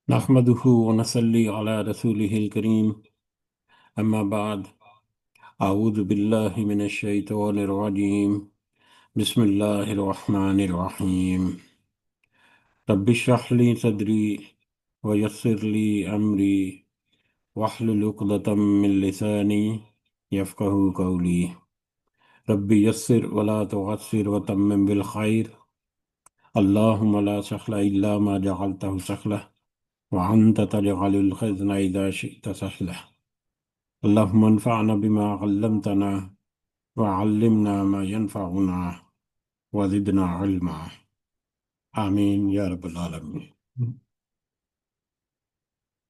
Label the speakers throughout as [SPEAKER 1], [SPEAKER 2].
[SPEAKER 1] نحمده ونصلي على رسوله الكريم أما بعد أعوذ بالله من الشيطان الرجيم بسم الله الرحمن الرحيم رب اشرح لي صدري ويسر لي أمري واحلل عقدة من لساني يفقه قولي رب يسر ولا تعسر وتمم بالخير اللهم لا سهل إلا ما جعلته سهلا وأنت تجعل الحزن إذا شئت سهلا اللهم انفعنا بما علمتنا وعلمنا ما ينفعنا وزدنا علما آمین یا رب العالمین۔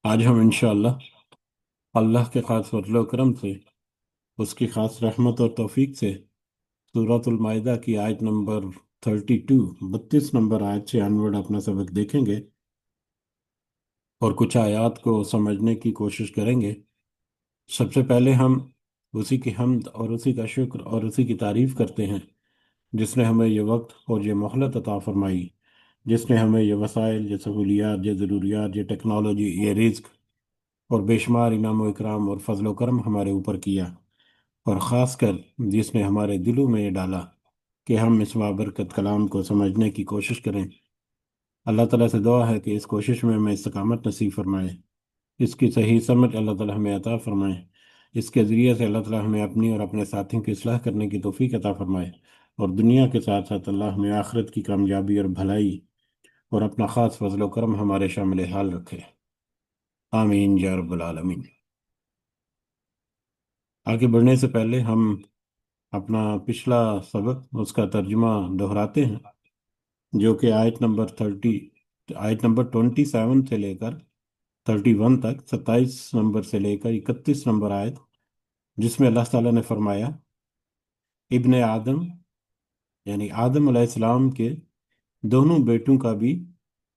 [SPEAKER 1] آج ہم انشاءاللہ اللہ کے خاص فضل و کرم سے، اس کی خاص رحمت اور توفیق سے سورۃ المائدہ کی آیت نمبر 32 نمبر آیت سے انورڈ اپنا سبق دیکھیں گے اور کچھ آیات کو سمجھنے کی کوشش کریں گے۔ سب سے پہلے ہم اسی کی حمد اور اسی کا شکر اور اسی کی تعریف کرتے ہیں جس نے ہمیں یہ وقت اور یہ مہلت عطا فرمائی، جس نے ہمیں یہ وسائل، یہ سہولیات، یہ ضروریات، یہ ٹیکنالوجی، یہ رزق اور بے شمار انعام و اکرام اور فضل و کرم ہمارے اوپر کیا، اور خاص کر جس نے ہمارے دلوں میں یہ ڈالا کہ ہم اس بابرکت کلام کو سمجھنے کی کوشش کریں۔ اللہ تعالیٰ سے دعا ہے کہ اس کوشش میں ہمیں استقامت نصیب فرمائے، اس کی صحیح سمجھ اللہ تعالیٰ ہمیں عطا فرمائے، اس کے ذریعے سے اللہ تعالیٰ ہمیں اپنی اور اپنے ساتھیوں کی اصلاح کرنے کی توفیق عطا فرمائے، اور دنیا کے ساتھ ساتھ اللہ ہمیں آخرت کی کامیابی اور بھلائی اور اپنا خاص فضل و کرم ہمارے شامل حال رکھے، آمین یا رب العالمین۔ آگے بڑھنے سے پہلے ہم اپنا پچھلا سبق، اس کا ترجمہ دہراتے ہیں، جو کہ آیت نمبر 27 سے لے کر 31 تک، 27 نمبر سے لے کر 31 نمبر آیت، جس میں اللہ تعالیٰ نے فرمایا ابن آدم یعنی آدم علیہ السلام کے دونوں بیٹوں کا بھی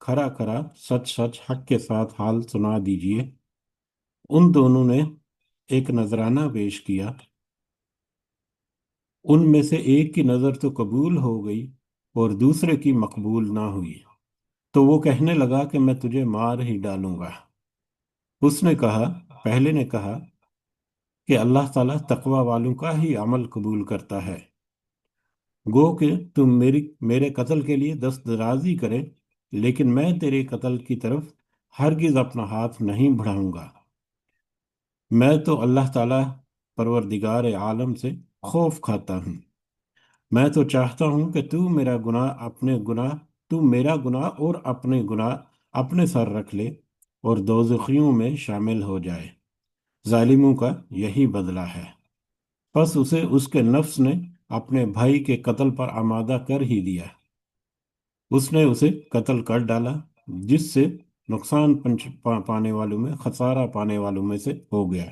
[SPEAKER 1] کھرا کھرا سچ سچ حق کے ساتھ حال سنا دیجئے۔ ان دونوں نے ایک نذرانہ پیش کیا، ان میں سے ایک کی نظر تو قبول ہو گئی اور دوسرے کی مقبول نہ ہوئی، تو وہ کہنے لگا کہ میں تجھے مار ہی ڈالوں گا۔ اس نے کہا، پہلے نے کہا کہ اللہ تعالیٰ تقوی والوں کا ہی عمل قبول کرتا ہے، گو کہ تم میرے قتل کے لیے دست درازی کرے، لیکن میں تیرے قتل کی طرف ہرگز اپنا ہاتھ نہیں بڑھاؤں گا۔ میں تو اللہ تعالیٰ پروردگار عالم سے خوف کھاتا ہوں، میں تو چاہتا ہوں کہ تو میرا گناہ اور اپنے گناہ اپنے سر رکھ لے اور دوزخیوں میں شامل ہو جائے۔ ظالموں کا یہی بدلہ ہے۔ پس اسے اس کے نفس نے اپنے بھائی کے قتل پر آمادہ کر ہی دیا، اس نے اسے قتل کر ڈالا، جس سے نقصان پانے والوں میں، خسارہ پانے والوں میں سے ہو گیا۔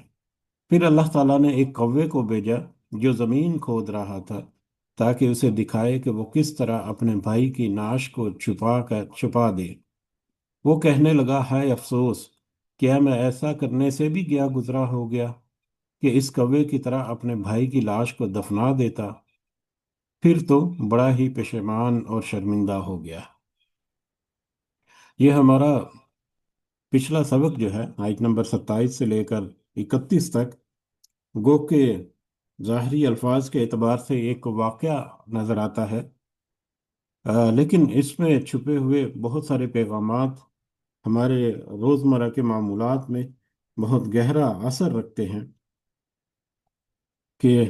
[SPEAKER 1] پھر اللہ تعالیٰ نے ایک کوے کو بھیجا جو زمین کھود رہا تھا، تاکہ اسے دکھائے کہ وہ کس طرح اپنے بھائی کی نعش کو چھپا دے۔ وہ کہنے لگا، ہائے افسوس، کیا میں ایسا کرنے سے بھی گیا گزرا ہو گیا کہ اس کوے کی طرح اپنے بھائی کی لاش کو دفنا دیتا؟ پھر تو بڑا ہی پشیمان اور شرمندہ ہو گیا۔ یہ ہمارا پچھلا سبق جو ہے، آیت نمبر 27 سے لے کر 31 تک، گو کہ ظاہری الفاظ کے اعتبار سے ایک واقعہ نظر آتا ہے، لیکن اس میں چھپے ہوئے بہت سارے پیغامات ہمارے روزمرہ کے معمولات میں بہت گہرا اثر رکھتے ہیں، کہ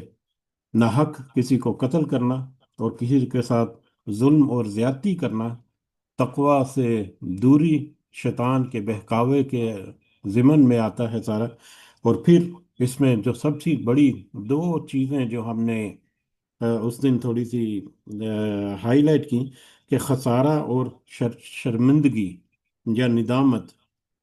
[SPEAKER 1] ناحق کسی کو قتل کرنا اور کسی کے ساتھ ظلم اور زیادتی کرنا، تقوی سے دوری، شیطان کے بہکاوے کے ضمن میں آتا ہے سارا۔ اور پھر اس میں جو سب سے بڑی دو چیزیں جو ہم نے اس دن تھوڑی سی ہائی لائٹ کی، کہ خسارہ اور شرمندگی یا ندامت،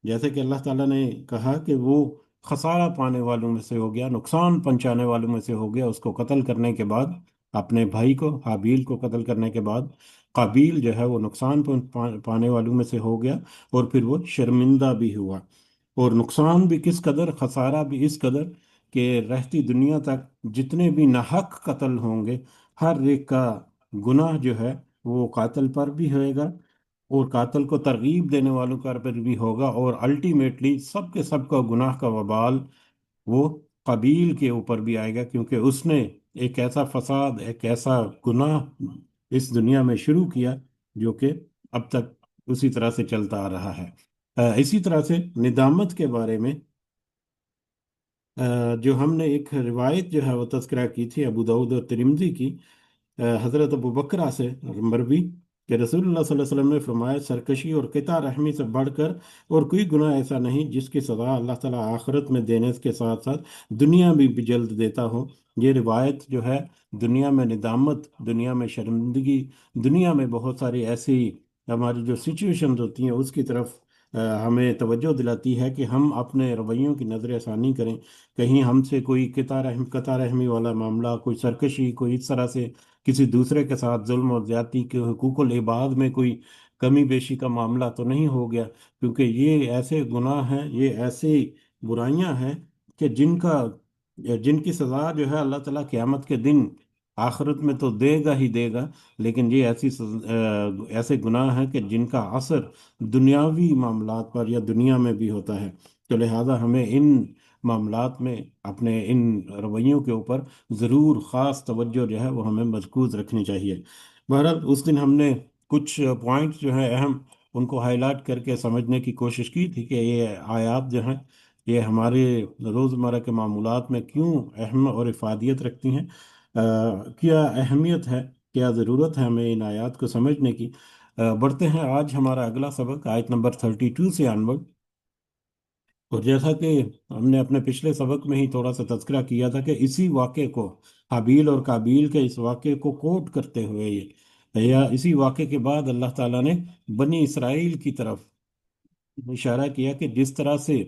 [SPEAKER 1] جیسے کہ اللہ تعالیٰ نے کہا کہ وہ خسارہ پانے والوں میں سے ہو گیا، نقصان پہنچانے والوں میں سے ہو گیا، اس کو قتل کرنے کے بعد، اپنے بھائی کو، حابیل کو قتل کرنے کے بعد قابیل جو ہے وہ نقصان پانے والوں میں سے ہو گیا، اور پھر وہ شرمندہ بھی ہوا، اور نقصان بھی کس قدر، خسارہ بھی اس قدر کہ رہتی دنیا تک جتنے بھی ناحق قتل ہوں گے، ہر ایک کا گناہ جو ہے وہ قاتل پر بھی ہوئے گا، اور قاتل کو ترغیب دینے والوں پر بھی ہوگا، اور الٹیمیٹلی سب کے سب کا گناہ کا وبال وہ قابیل کے اوپر بھی آئے گا، کیونکہ اس نے ایک ایسا فساد، ایک ایسا گناہ اس دنیا میں شروع کیا جو کہ اب تک اسی طرح سے چلتا آ رہا ہے۔ اسی طرح سے ندامت کے بارے میں جو ہم نے ایک روایت جو ہے وہ تذکرہ کی تھی ابو داود اور ترمذی کی، حضرت ابو بکرہ سے مروی، کہ رسول اللہ صلی اللہ علیہ وسلم نے فرمایا، سرکشی اور قطع رحمی سے بڑھ کر اور کوئی گناہ ایسا نہیں جس کی سزا اللہ تعالیٰ آخرت میں دینے کے ساتھ ساتھ دنیا میں بھی جلد دیتا ہو۔ یہ روایت جو ہے دنیا میں ندامت، دنیا میں شرمندگی، دنیا میں بہت ساری ایسی ہماری جو سچویشنز ہوتی ہیں اس کی طرف ہمیں توجہ دلاتی ہے کہ ہم اپنے رویوں کی نظر ثانی کریں۔ کہیں ہم سے کوئی قطع رحمی والا معاملہ، کوئی سرکشی، کوئی اس طرح سے کسی دوسرے کے ساتھ ظلم اور زیادتی کے حقوق العباد میں کوئی کمی بیشی کا معاملہ تو نہیں ہو گیا، کیونکہ یہ ایسے گناہ ہیں، یہ ایسی برائیاں ہیں کہ جن کی سزا جو ہے اللہ تعالیٰ قیامت کے دن آخرت میں تو دے گا ہی دے گا، لیکن یہ ایسے گناہ ہیں کہ جن کا اثر دنیاوی معاملات پر یا دنیا میں بھی ہوتا ہے۔ تو لہذا ہمیں ان معاملات میں اپنے ان رویوں کے اوپر ضرور خاص توجہ جو ہے وہ ہمیں مرکوز رکھنی چاہیے۔ بہرحال اس دن ہم نے کچھ پوائنٹس جو ہیں اہم، ان کو ہائی لائٹ کر کے سمجھنے کی کوشش کی تھی کہ یہ آیات جو ہیں یہ ہمارے روزمرہ کے معمولات میں کیوں اہم اور افادیت رکھتی ہیں، کیا اہمیت ہے، کیا ضرورت ہے ہمیں ان آیات کو سمجھنے کی۔ بڑھتے ہیں آج ہمارا اگلا سبق آیت نمبر 32 سے آنورڈ، اور جیسا کہ ہم نے اپنے پچھلے سبق میں ہی تھوڑا سا تذکرہ کیا تھا کہ اسی واقعے کو، حابیل اور قابیل کے اس واقعے کو کوٹ کرتے ہوئے یا اسی واقعے کے بعد اللہ تعالیٰ نے بنی اسرائیل کی طرف اشارہ کیا کہ جس طرح سے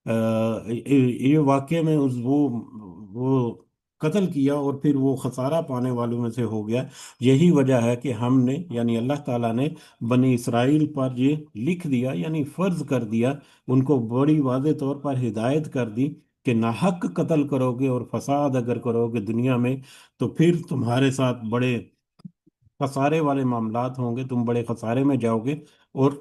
[SPEAKER 1] یہ واقعے میں وہ قتل کیا اور پھر وہ خسارہ پانے والوں میں سے ہو گیا۔ یہی وجہ ہے کہ ہم نے، یعنی اللہ تعالیٰ نے بنی اسرائیل پر یہ لکھ دیا، یعنی فرض کر دیا، ان کو بڑی واضح طور پر ہدایت کر دی کہ ناحق قتل کرو گے اور فساد اگر کرو گے دنیا میں تو پھر تمہارے ساتھ بڑے خسارے والے معاملات ہوں گے، تم بڑے خسارے میں جاؤ گے، اور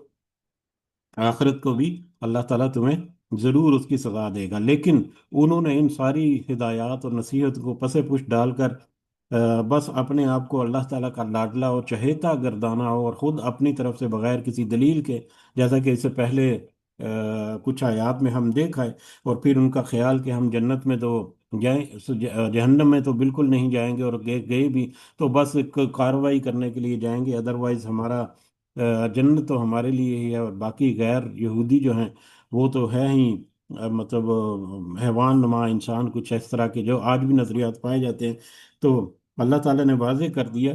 [SPEAKER 1] آخرت کو بھی اللہ تعالیٰ تمہیں ضرور اس کی سزا دے گا۔ لیکن انہوں نے ان ساری ہدایات اور نصیحت کو پس پش ڈال کر بس اپنے آپ کو اللہ تعالیٰ کا لاڈلا اور چہیتا گردانا، اور خود اپنی طرف سے بغیر کسی دلیل کے، جیسا کہ اس سے پہلے کچھ آیات میں ہم دیکھا ہے، اور پھر ان کا خیال کہ ہم جنت میں تو جائیں، جہنم میں تو بالکل نہیں جائیں گے، اور گئے بھی تو بس ایک کارروائی کرنے کے لیے جائیں گے، ادروائز ہمارا جنت تو ہمارے لیے ہی ہے، اور باقی غیر یہودی جو ہیں وہ تو ہے ہی مطلب حیوان نما انسان، کچھ اس طرح کے جو آج بھی نظریات پائے جاتے ہیں۔ تو اللہ تعالیٰ نے واضح کر دیا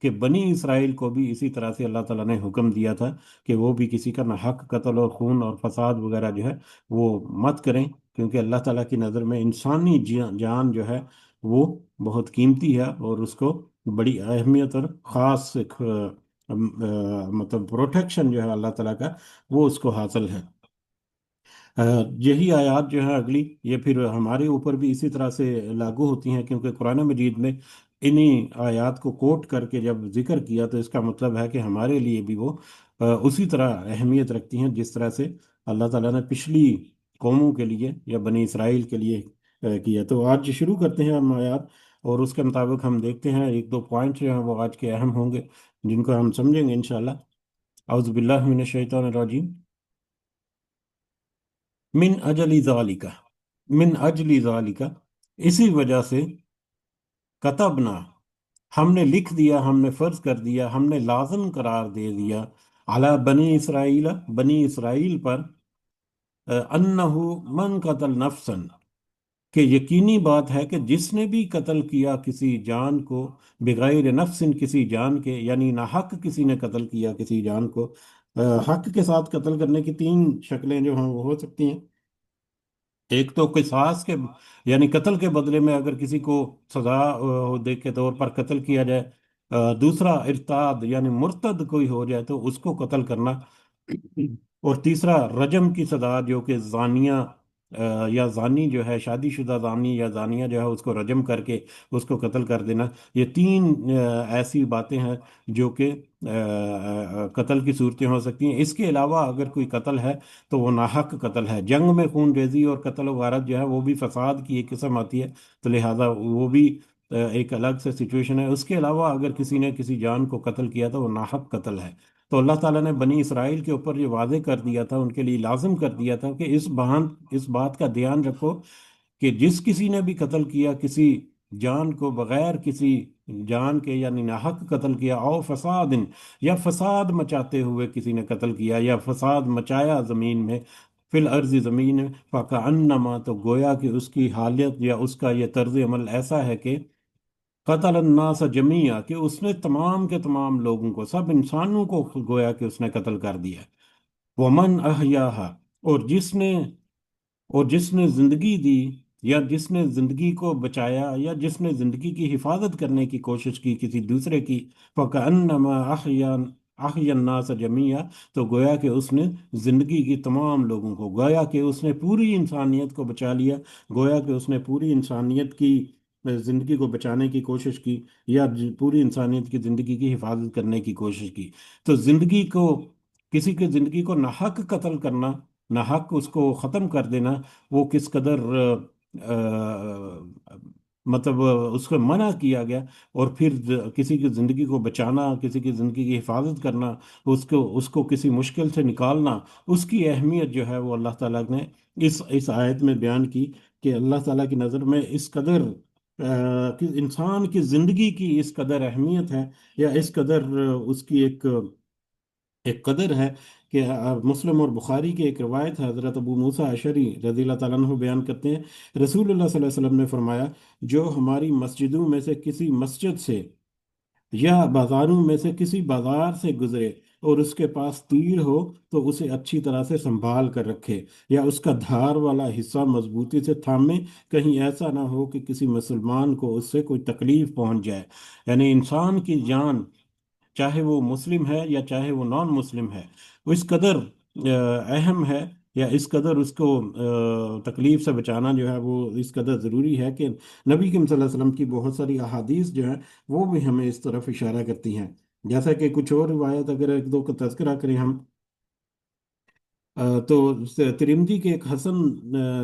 [SPEAKER 1] کہ بنی اسرائیل کو بھی اسی طرح سے اللہ تعالیٰ نے حکم دیا تھا کہ وہ بھی کسی کا نہ حق قتل اور خون اور فساد وغیرہ جو ہے وہ مت کریں، کیونکہ اللہ تعالیٰ کی نظر میں انسانی جان جو ہے وہ بہت قیمتی ہے، اور اس کو بڑی اہمیت اور خاص ایک مطلب پروٹیکشن جو ہے اللہ تعالیٰ کا وہ اس کو حاصل ہے۔ یہی آیات جو ہے اگلی، یہ پھر ہمارے اوپر بھی اسی طرح سے لاگو ہوتی ہیں، کیونکہ قرآن مجید میں انہی آیات کو کوٹ کر کے جب ذکر کیا تو اس کا مطلب ہے کہ ہمارے لیے بھی وہ اسی طرح اہمیت رکھتی ہیں جس طرح سے اللہ تعالیٰ نے پچھلی قوموں کے لیے یا بنی اسرائیل کے لیے کیا۔ تو آج شروع کرتے ہیں ہم آیات، اور اس کے مطابق ہم دیکھتے ہیں ایک دو پوائنٹ جو ہیں وہ آج کے اہم ہوں گے جن کو ہم سمجھیں گے انشاءاللہ۔ اعوذ باللہ من الشیطان الرجیم۔ من اجل ذالک، من اجل ذالک، اسی وجہ سے، کتبنا، ہم نے لکھ دیا، ہم نے فرض کر دیا، ہم نے لازم قرار دے دیا، علی بنی اسرائیل، بنی اسرائیل پر، انہو من قتل نفسا، کہ یقینی بات ہے کہ جس نے بھی قتل کیا کسی جان کو، بغیر نفس، کسی جان کے، یعنی ناحق کسی نے قتل کیا کسی جان کو۔ حق کے ساتھ قتل کرنے کی تین شکلیں جو ہیں وہ ہو سکتی ہیں۔ ایک تو قصاص کے، یعنی قتل کے بدلے میں اگر کسی کو سزا دے کے طور پر قتل کیا جائے۔ دوسرا ارتاد، یعنی مرتد کوئی ہو جائے تو اس کو قتل کرنا۔ اور تیسرا رجم کی سزا، جو کہ زانیہ یا زانی جو ہے، شادی شدہ زانی یا زانیہ جو ہے، اس کو رجم کر کے اس کو قتل کر دینا، یہ تین ایسی باتیں ہیں جو کہ قتل کی صورتیں ہو سکتی ہیں۔ اس کے علاوہ اگر کوئی قتل ہے تو وہ ناحق قتل ہے۔ جنگ میں خون ریزی اور قتل و غارت جو ہے وہ بھی فساد کی ایک قسم آتی ہے، تو لہٰذا وہ بھی ایک الگ سے سچویشن ہے۔ اس کے علاوہ اگر کسی نے کسی جان کو قتل کیا تو وہ ناحق قتل ہے۔ تو اللہ تعالیٰ نے بنی اسرائیل کے اوپر یہ واضح کر دیا تھا، ان کے لیے لازم کر دیا تھا کہ اس بات کا دھیان رکھو کہ جس کسی نے بھی قتل کیا کسی جان کو بغیر کسی جان کے، یعنی ناحق قتل کیا، او فساد، یا فساد مچاتے ہوئے کسی نے قتل کیا یا فساد مچایا زمین میں، فی الارض زمین میں، فکأنما، تو گویا کہ اس کی حالت یا اس کا یہ طرز عمل ایسا ہے کہ قتل الناس جمیعا، کہ اس نے تمام کے تمام لوگوں کو، سب انسانوں کو گویا کہ اس نے قتل کر دیا۔ ومن احیاہا، اور جس نے زندگی دی، یا جس نے زندگی کو بچایا، یا جس نے زندگی کی حفاظت کرنے کی کوشش کی کسی دوسرے کی، فَكَأَنَّمَا أَحْيَا النَّاسَ جَمِيعًا، تو گویا کہ اس نے زندگی کی تمام لوگوں کو، گویا کہ اس نے پوری انسانیت کو بچا لیا، گویا کہ اس نے پوری انسانیت کی زندگی کو بچانے کی کوشش کی، یا پوری انسانیت کی زندگی کی حفاظت کرنے کی کوشش کی۔ تو زندگی کو، کسی کی زندگی کو ناحق قتل کرنا، ناحق اس کو ختم کر دینا، وہ کس قدر مطلب اس کو منع کیا گیا، اور پھر کسی کی زندگی کو بچانا، کسی کی زندگی کی حفاظت کرنا، اس کو کسی مشکل سے نکالنا، اس کی اہمیت جو ہے وہ اللہ تعالیٰ نے اس آیت میں بیان کی، کہ اللہ تعالیٰ کی نظر میں اس قدر کہ انسان کی زندگی کی اس قدر اہمیت ہے، یا اس قدر اس کی ایک قدر ہے، کہ مسلم اور بخاری کی ایک روایت ہے، حضرت ابو موسیٰ اشعری رضی اللہ تعالیٰ عنہ بیان کرتے ہیں، رسول اللہ صلی اللہ علیہ وسلم نے فرمایا، جو ہماری مسجدوں میں سے کسی مسجد سے یا بازاروں میں سے کسی بازار سے گزرے اور اس کے پاس تیر ہو تو اسے اچھی طرح سے سنبھال کر رکھے، یا اس کا دھار والا حصہ مضبوطی سے تھامے، کہیں ایسا نہ ہو کہ کسی مسلمان کو اس سے کوئی تکلیف پہنچ جائے۔ یعنی انسان کی جان، چاہے وہ مسلم ہے یا چاہے وہ نان مسلم ہے، وہ اس قدر اہم ہے، یا اس قدر اس کو تکلیف سے بچانا جو ہے وہ اس قدر ضروری ہے، کہ نبی کریم صلی اللہ علیہ وسلم کی بہت ساری احادیث جو ہیں وہ بھی ہمیں اس طرف اشارہ کرتی ہیں۔ جیسا کہ کچھ اور روایت اگر ایک دو کا تذکرہ کریں ہم، تو ترمذی کی ایک حسن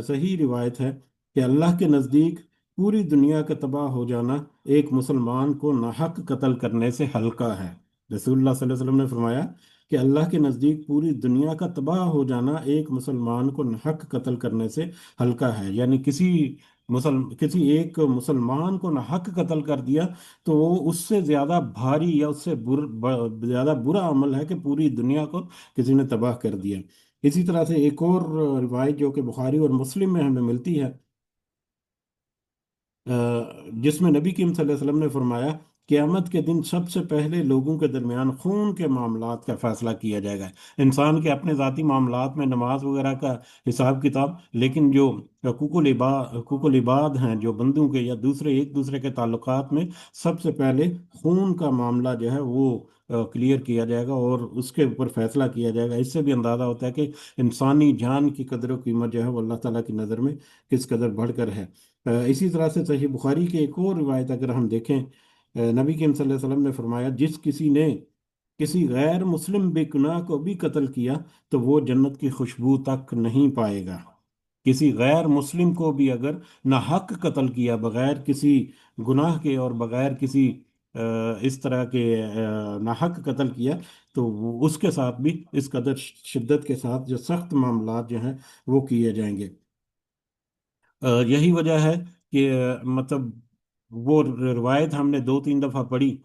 [SPEAKER 1] صحیح روایت ہے کہ اللہ کے نزدیک پوری دنیا کا تباہ ہو جانا ایک مسلمان کو ناحق قتل کرنے سے ہلکا ہے۔ رسول اللہ صلی اللہ علیہ وسلم نے فرمایا کہ اللہ کے نزدیک پوری دنیا کا تباہ ہو جانا ایک مسلمان کو ناحق قتل کرنے سے ہلکا ہے، یعنی کسی ایک مسلمان کو ناحق قتل کر دیا تو وہ اس سے زیادہ بھاری یا اس سے زیادہ برا عمل ہے کہ پوری دنیا کو کسی نے تباہ کر دیا۔ اسی طرح سے ایک اور روایت جو کہ بخاری اور مسلم میں ہمیں ملتی ہے، جس میں نبی کریم صلی اللہ علیہ وسلم نے فرمایا، قیامت کے دن سب سے پہلے لوگوں کے درمیان خون کے معاملات کا فیصلہ کیا جائے گا۔ انسان کے اپنے ذاتی معاملات میں نماز وغیرہ کا حساب کتاب، لیکن جو حقوق العباد ہیں، جو بندوں کے یا ایک دوسرے کے تعلقات میں، سب سے پہلے خون کا معاملہ جو ہے وہ کلیئر کیا جائے گا، اور اس کے اوپر فیصلہ کیا جائے گا۔ اس سے بھی اندازہ ہوتا ہے کہ انسانی جان کی قدر و قیمت جو ہے وہ اللہ تعالیٰ کی نظر میں کس قدر بڑھ کر ہے۔ اسی طرح سے صحیح بخاری کی ایک اور روایت اگر ہم دیکھیں، نبی کریم صلی اللہ علیہ وسلم نے فرمایا، جس کسی نے کسی غیر مسلم بے گناہ کو بھی قتل کیا تو وہ جنت کی خوشبو تک نہیں پائے گا۔ کسی غیر مسلم کو بھی اگر ناحق قتل کیا، بغیر کسی گناہ کے اور بغیر کسی اس طرح کے ناحق قتل کیا، تو اس کے ساتھ بھی اس قدر شدت کے ساتھ جو سخت معاملات جو ہیں وہ کیے جائیں گے۔ یہی وجہ ہے کہ مطلب وہ روایت ہم نے دو تین دفعہ پڑھی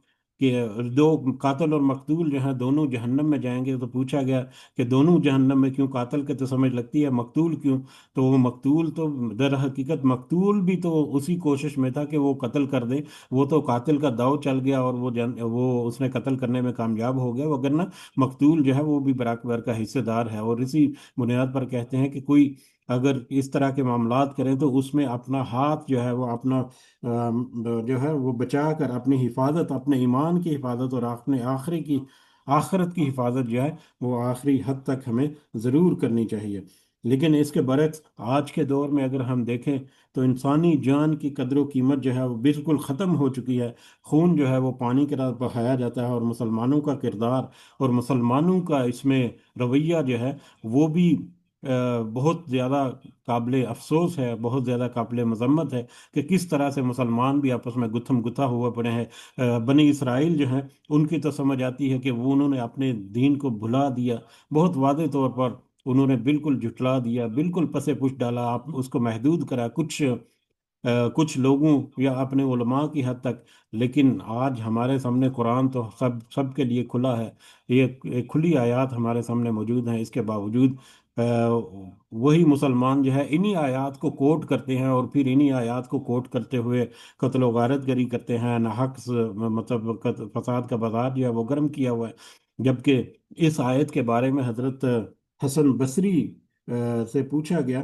[SPEAKER 1] کہ دو قاتل اور مقتول جو ہیں دونوں جہنم میں جائیں گے، تو پوچھا گیا کہ دونوں جہنم میں کیوں؟ قاتل کے تو سمجھ لگتی ہے، مقتول کیوں؟ تو وہ مقتول تو در حقیقت مقتول بھی تو اسی کوشش میں تھا کہ وہ قتل کر دے، وہ تو قاتل کا داؤ چل گیا اور وہ اس نے قتل کرنے میں کامیاب ہو گیا، وگرنہ مقتول جو ہے وہ بھی برابر کا حصے دار ہے۔ اور اسی بنیاد پر کہتے ہیں کہ کوئی اگر اس طرح کے معاملات کریں تو اس میں اپنا ہاتھ جو ہے وہ اپنا جو ہے وہ بچا کر اپنی حفاظت، اپنے ایمان کی حفاظت اور اپنے آخرت کی حفاظت جو ہے وہ آخری حد تک ہمیں ضرور کرنی چاہیے۔ लेकिन इसके बरक्स आज के दौर में अगर हम देखें तो इंसानी जान की कदर व कीमत जो है वो बिल्कुल ख़त्म हो चुकी है। खून जो है वो पानी की तरह बहाया जाता है, और मुसलमानों का किरदार और मुसलमानों का इसमें रवैया जो है वो भी बहुत ज़्यादा काबिल अफसोस है, बहुत ज़्यादा काबिल मजम्मत है कि किस तरह से मुसलमान भी आपस में गुत्थम गुत्था हुए पड़े हैं। बनी इसराइल जो हैं उनकी तो समझ आती है कि वो उन्होंने अपने दीन को भुला दिया, बहुत वादे तौर पर उन्होंने बिल्कुल झुठला दिया, बिल्कुल पसे पुछ डाला, आप उसको महदूद करा कुछ लोगों या अपने उलमा की हद तक। लेकिन आज हमारे सामने कुरान तो सब के लिए खुला है, ये एक खुली आयत हमारे सामने मौजूद हैं। इसके बावजूद वही मुसलमान जो है इन्हीं आयत को कोट करते हैं, और फिर इन्हीं आयत को कोट करते हुए कत्ल वारत गरी करते हैं, नाहक मतलब फसाद का बाजार जो है वो गर्म किया हुआ है। जबकि इस आयत के बारे में हजरत हसन बसरी से पूछा गया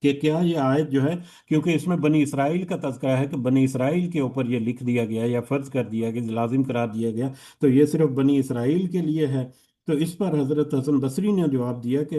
[SPEAKER 1] कि क्या ये आयत जो है, क्योंकि इसमें बनी इसराइल का तज़किरा है कि बनी इसराइल के ऊपर ये लिख दिया गया या फर्ज कर दिया गया, लाजिम करार दिया गया, तो ये सिर्फ बनी इसराइल के लिए है। तो इस पर हजरत हसन बसरी ने जवाब दिया कि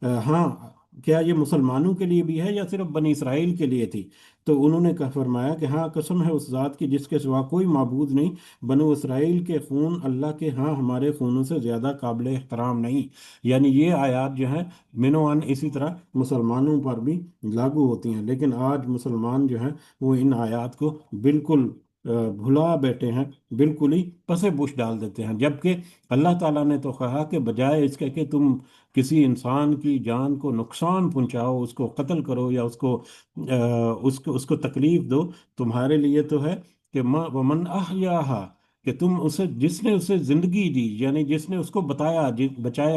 [SPEAKER 1] हाँ, क्या ये मुसलमानों के लिए भी है या सिर्फ बनी इसराइल के लिए थी? तो उन्होंने कहा, फरमाया कि हाँ, कसम है उस ज़ात की जिसके सिवा कोई माबूद नहीं, बनु इसराइल के खून अल्लाह के हाँ हमारे खूनों से ज़्यादा काबिल एहतराम नहीं। यानी ये आयत जो है मिनोअन इसी तरह मुसलमानों पर भी लागू होती हैं। लेकिन आज मुसलमान जो हैं वो इन आयत को बिल्कुल भुला बैठे हैं, बिल्कुल ही पसे बुश डाल देते हैं। जबकि अल्लाह ताला ने तो कहा कि बजाय इसके कि तुम किसी इंसान की जान को नुकसान पहुंचाओ, उसको कत्ल करो या उसको उसको तकलीफ दो, तुम्हारे लिए तो है कि वमन अहयाहा, कि तुम उसे जिसने उसे जिंदगी दी, यानी जिसने उसको बचाया,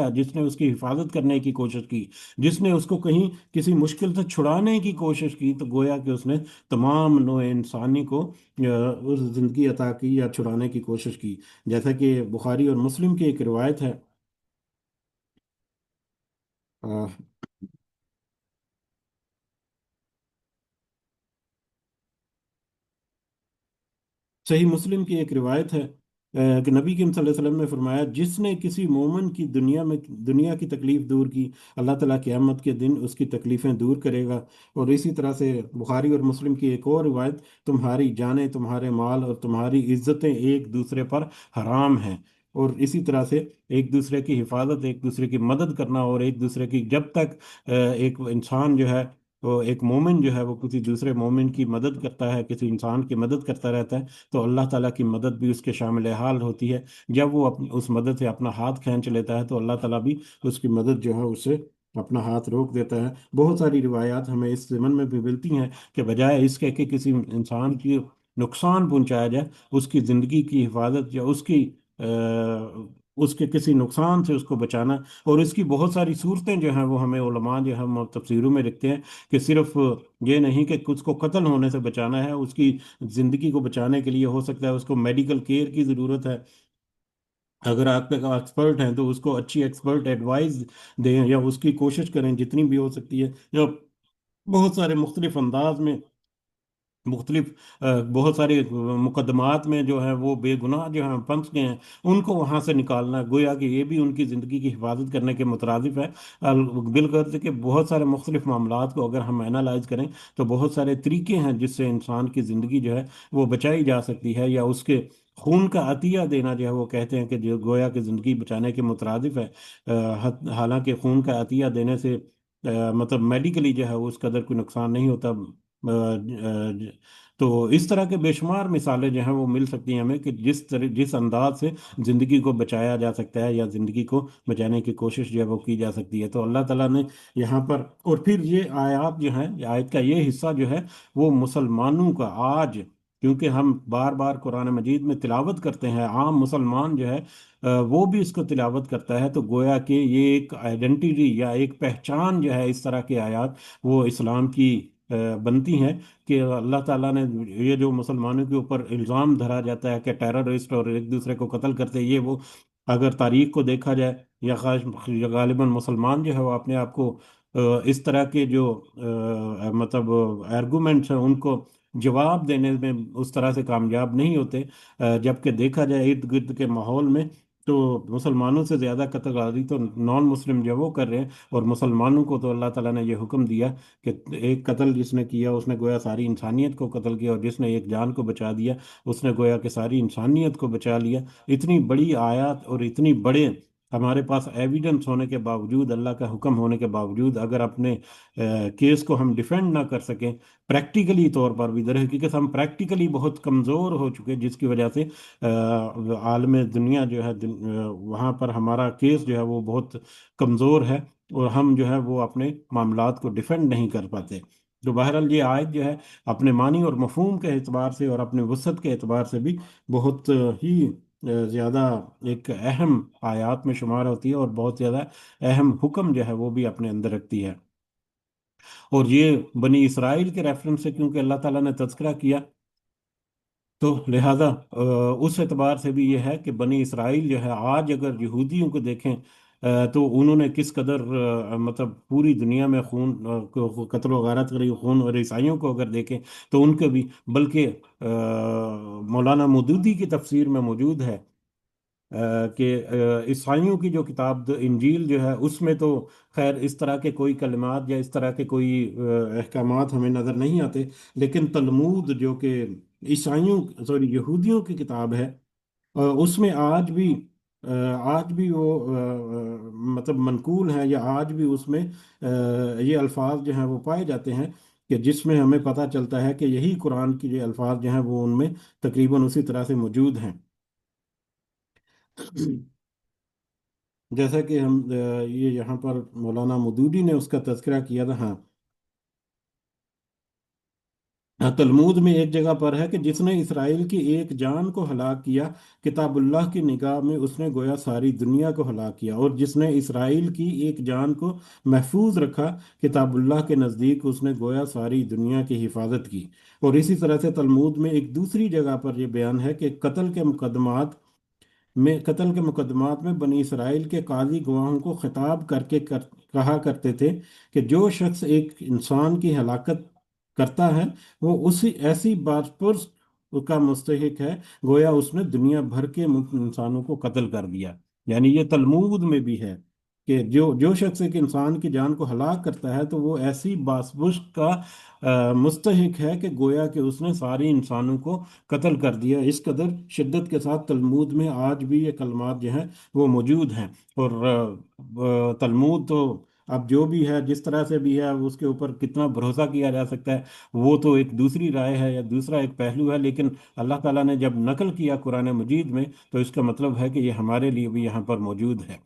[SPEAKER 1] जिसने उसकी हिफाजत करने की कोशिश की, जिसने उसको कहीं किसी मुश्किल से छुड़ाने की कोशिश की, तो गोया कि उसने तमाम नौ इंसानी को उस जिंदगी अता की या छुड़ाने की कोशिश की। जैसा कि बुखारी और मुस्लिम की एक रिवायत है, अ, सही मुस्लिम की एक रिवायत है कि नबी करीम सल्लल्लाहु अलैहि वसल्लम ने फरमाया, जिसने किसी मोमिन की दुनिया की तकलीफ दूर की, अल्लाह ताला क़यामत के दिन उसकी तकलीफ़ें दूर करेगा। और इसी तरह से बुखारी और मुस्लिम की एक और रिवायत, तुम्हारी जानें, तुम्हारे माल और तुम्हारी इज्जतें एक दूसरे पर हराम हैं। और इसी तरह से एक दूसरे की हिफाजत, एक दूसरे की मदद करना, और एक दूसरे की जब तक एक इंसान जो है वो एक मोमिन जो है वो किसी दूसरे मोमिन की मदद करता है, किसी इंसान की मदद करता रहता है, तो अल्लाह ताला की मदद भी उसके शामिल हाल होती है। जब वो अपनी उस मदद से अपना हाथ खींच लेता है तो अल्लाह ताला भी उसकी मदद जो है उससे अपना हाथ रोक देता है। बहुत सारी रिवायात हमें इस ज़मन में भी मिलती हैं कि बजाय इसके कि किसी इंसान की नुकसान पहुंचाया जाए, उसकी ज़िंदगी की हिफाजत या उसके किसी नुकसान से उसको बचाना। और इसकी बहुत सारी सूरतें जो हैं वो हमें उलमा जो हम तफसीरों में लिखते हैं कि सिर्फ ये नहीं कि उसको कत्ल होने से बचाना है, उसकी जिंदगी को बचाने के लिए हो सकता है उसको मेडिकल केयर की ज़रूरत है। अगर आप एक्सपर्ट हैं तो उसको अच्छी एक्सपर्ट एडवाइस दें, या उसकी कोशिश करें जितनी भी हो सकती है, या बहुत सारे मुख्तलिफ अंदाज में मुख्तलिफ बहुत सारे मुकदमात में जो है वो बेगुनाह जो हैं फंस गए हैं, उनको वहाँ से निकालना, गोया कि ये भी उनकी ज़िंदगी की हिफाजत करने के मुतरादिफ है। बिलगर्ज के बहुत सारे मुख्तलिफ मामलात को अगर हम एनालाइज करें तो बहुत सारे तरीके हैं जिससे इंसान की ज़िंदगी जो है वो बचाई जा सकती है, या उसके खून का अतिया देना जो है वो कहते हैं कि जो गोया की ज़िंदगी बचाने के मुतरादिफ है। हालांकि खून का अतिया देने से मतलब मेडिकली जो है उस कदर कोई नुकसान नहीं होता। तो इस तरह के बेशुमार मिसालें जो हैं वो मिल सकती हैं हमें कि जिस अंदाज से ज़िंदगी को बचाया जा सकता है या ज़िंदगी को बचाने की कोशिश जो है वो की जा सकती है। तो अल्लाह ताला ने यहाँ पर, और फिर ये आयत जो है, ये आयत का ये हिस्सा जो है वो मुसलमानों का आज, क्योंकि हम बार बार कुरान मजीद में तिलावत करते हैं, आम मुसलमान जो है वो भी इसको तिलावत करता है, तो गोया कि ये एक आइडेंटिटी या एक पहचान जो है इस तरह की आयत वो इस्लाम की बनती हैं कि अल्लाह ताला ने ये जो मुसलमानों के ऊपर इल्ज़ाम धरा जाता है कि टेररिस्ट और एक दूसरे को कत्ल करते हैं, ये वो, अगर तारीख को देखा जाए या गालिबा मुसलमान जो है वो अपने आप को इस तरह के जो मतलब आर्गूमेंट्स हैं उनको जवाब देने में उस तरह से कामयाब नहीं होते। जबकि देखा जाए इर्द गिर्द के माहौल में تو मुसलमानों से ज़्यादा कत्लगारी तो नॉन मुस्लिम जो है वो कर रहे हैं। और मुसलमानों को तो अल्लाह ताला ने ये हुक्म दिया कि एक कत्ल जिसने किया उसने गोया सारी इंसानियत को कत्ल किया, और जिसने एक जान को बचा दिया उसने गोया कि सारी इंसानियत को बचा लिया। इतनी बड़ी आयत और इतनी बड़े हमारे पास एविडेंस होने के बावजूद, अल्लाह का हुक्म होने के बावजूद, अगर अपने केस को हम डिफेंड ना कर सकें प्रैक्टिकली तौर पर भी, दर हकीकत हम प्रैक्टिकली बहुत कमज़ोर हो चुके हैं, जिसकी वजह से आलम दुनिया जो है वहाँ पर हमारा केस जो है वो बहुत कमज़ोर है, और हम जो है वो अपने मामलात को डिफेंड नहीं कर पाते। तो बहरहाल ये आयत जो है अपने मानी और मफहूम के एतबार से और अपने वसअत के एतबार से भी बहुत ही ज़्यादा एक अहम आयात में शुमार होती है, और बहुत ज़्यादा अहम हुक्म जो है वो भी अपने अंदर रखती है। और ये बनी इसराइल के रेफरेंस से क्योंकि अल्लाह ताला ने तज़किरा किया, तो लिहाजा उस एतबार से भी ये है कि बनी इसराइल जो है आज अगर यहूदियों को देखें तो उन्होंने किस कदर मतलब पूरी दुनिया में खून कत्ल वगारत करी, खून, और ईसाइयों को अगर देखें तो उनके भी, बल्कि मौलाना मौदूदी की तफसीर में मौजूद है कि ईसाइयों की जो किताब इंजील जो है उसमें तो खैर इस तरह के कोई कलिमात या इस तरह के कोई अहकामात हमें नज़र नहीं आते, लेकिन तलमूद जो कि ईसाइयों सॉरी यहूदियों की किताब है उसमें आज भी वो मतलब मनकूल है, या आज भी उसमें ये अल्फाज जो हैं वो पाए जाते हैं कि जिसमें हमें पता चलता है कि यही कुरान की जो अल्फाज जो हैं वो उनमें तकरीबन उसी तरह से मौजूद हैं। जैसा कि हम ये यहाँ पर मौलाना मौदूदी ने उसका तज़किरा किया था। हाँ, हाँ, तलमूद में एक जगह पर है कि जिसने इसराइल की एक जान को हलाक किया, किताबुल्लाह की निगाह में उसने गोया सारी दुनिया को हलाक किया, और जिसने इसराइल की एक जान को महफूज रखा, किताबुल्लाह के नज़दीक उसने गोया सारी दुनिया की हिफाजत की। और इसी तरह से तलमूद में एक दूसरी जगह पर यह बयान है कि कत्ल के मुकदमात में बनी इसराइल के काजी गवाहों को खिताब कहा करते थे कि जो शख्स एक इंसान की हलाकत करता है वो उसी ऐसी बात पर का मुस्तहिक है गोया उसने दुनिया भर के इंसानों को कत्ल कर दिया। यानी ये तलमूद में भी है कि जो जो शख्स एक इंसान की जान को हलाक करता है तो वो ऐसी बासबुश का मुस्तहिक है कि गोया कि उसने सारे इंसानों को कत्ल कर दिया। इस कदर शिद्दत के साथ तलमूद में आज भी ये कलमात जो हैं वो मौजूद हैं। और तलमूद तो अब जो भी है जिस तरह से भी है उसके ऊपर कितना भरोसा किया जा सकता है वो तो एक दूसरी राय है या दूसरा एक पहलू है, लेकिन अल्लाह ताला ने जब नकल किया कुरान मजीद में तो इसका मतलब है कि ये हमारे लिए भी यहाँ पर मौजूद है।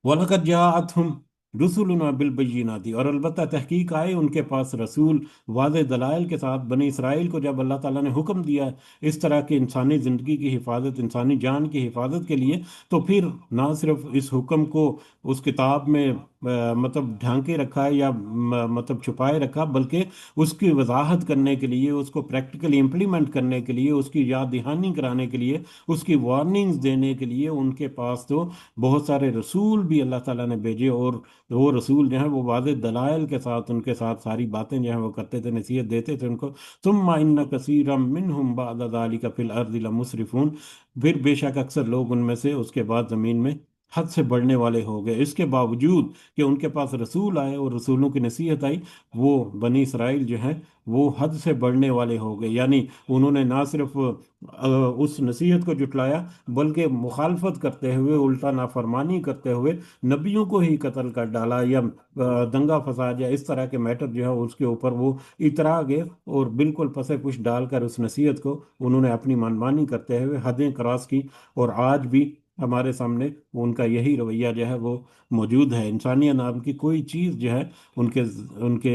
[SPEAKER 1] वलकद जाअतहुम रुसुलुना बिलबय्यिनाति, और अलबत्ता तहकीक आए उनके पास रसूल वाज़ेह दलाइल के साथ। बनी इसराइल को जब अल्लाह ताला ने हुक्म दिया इस तरह की इंसानी ज़िंदगी की हिफाजत, इंसानी जान की हिफाजत के लिए, तो फिर ना सिर्फ इस हुक्म को उस किताब में मतलब ढांके रखा है या मतलब छुपाए रखा, बल्कि उसकी वजाहत करने के लिए, उसको प्रैक्टिकली इम्प्लीमेंट करने के लिए, उसकी याद दहानी कराने के लिए, उसकी वार्निंग्स देने के लिए उनके पास तो बहुत सारे रसूल भी अल्लाह ताला ने भेजे। और वो रसूल जो है वो वाज़ेह दलाइल के साथ उनके साथ सारी बातें जो है वो करते थे, नसीहत देते थे उनको। सुम्मा इन्न कसीरम मिनहुम बअद ज़ालिका फिल अर्दि लमुस्रिफून, फिर बेशक अक्सर लोग उनमें से उसके बाद ज़मीन में हद से बढ़ने वाले हो गए। इसके बावजूद कि उनके पास रसूल आए और रसूलों की नसीहत आई, वो बनी इसराइल जो है वो हद से बढ़ने वाले हो गए। यानी उन्होंने ना सिर्फ उस नसीहत को जुटलाया, बल्कि मुखालफत करते हुए, उल्टा नाफरमानी करते हुए नबियों को ही कत्ल कर डाला, या दंगा फसाद या इस तरह के मैटर जो है उसके ऊपर वो इतरा गए, और बिल्कुल पसे पुश डालकर उस नसीहत को उन्होंने अपनी मनमानी करते हुए हदें क्रॉस की। और आज भी हमारे सामने उनका यही रवैया जो है वो मौजूद है। इंसानियत नाम की कोई चीज़ जो है उनके उनके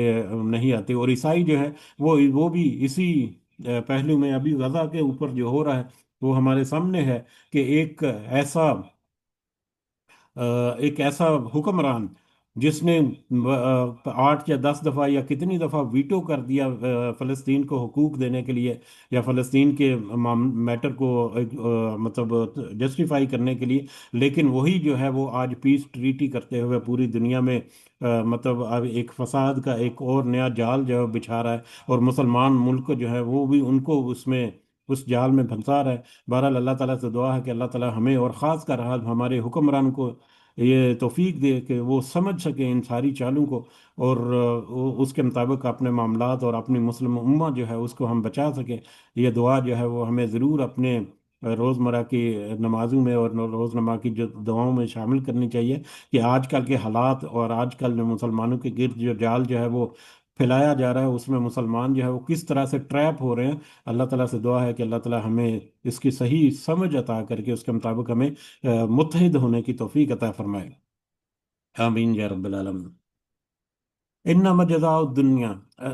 [SPEAKER 1] नहीं आती। और ईसाई जो है वो भी इसी पहलू में अभी गजा के ऊपर जो हो रहा है वो हमारे सामने है कि एक ऐसा हुक्मरान जिसने 8 या 10 दफ़ा या कितनी दफ़ा वीटो कर दिया फ़लस्तीन को हुकूक देने के लिए, या फ़लस्तीन के मैटर को मतलब जस्टिफाई करने के लिए, लेकिन वही जो है वो आज पीस ट्रीटी करते हुए पूरी दुनिया में मतलब अब एक फसाद का एक और नया जाल जो है बिछा रहा है। और मुसलमान मुल्क जो है वो भी उनको उसमें उस जाल में फंसा रहा है। बहरहाल अल्लाह ताला से दुआ है कि अल्लाह ताला हमें और ख़ास कर हमारे हुक्मरान को ये तौफीक दे कि वो समझ सके इन सारी चालों को, और उसके मुताबिक अपने मामलात और अपनी मुस्लिम उम्मा जो है उसको हम बचा सके। ये दुआ जो है वो हमें ज़रूर अपने रोज़मर्रा की नमाजों में और रोज़नामा की जो दुआओं में शामिल करनी चाहिए, कि आजकल के हालात और आजकल में मुसलमानों के गिर्द जो जाल जो है वो फैलाया जा रहा है, उसमें मुसलमान जो है वो किस तरह से ट्रैप हो रहे हैं। अल्लाह ताला से दुआ है कि अल्लाह ताला हमें इसकी सही समझ अता करके उसके मुताबिक हमें मुत्तहिद होने की तौफीक अता फरमाए। आमीन या रब्बल आलमीन। इन्नमा जज़ाउ दुनिया,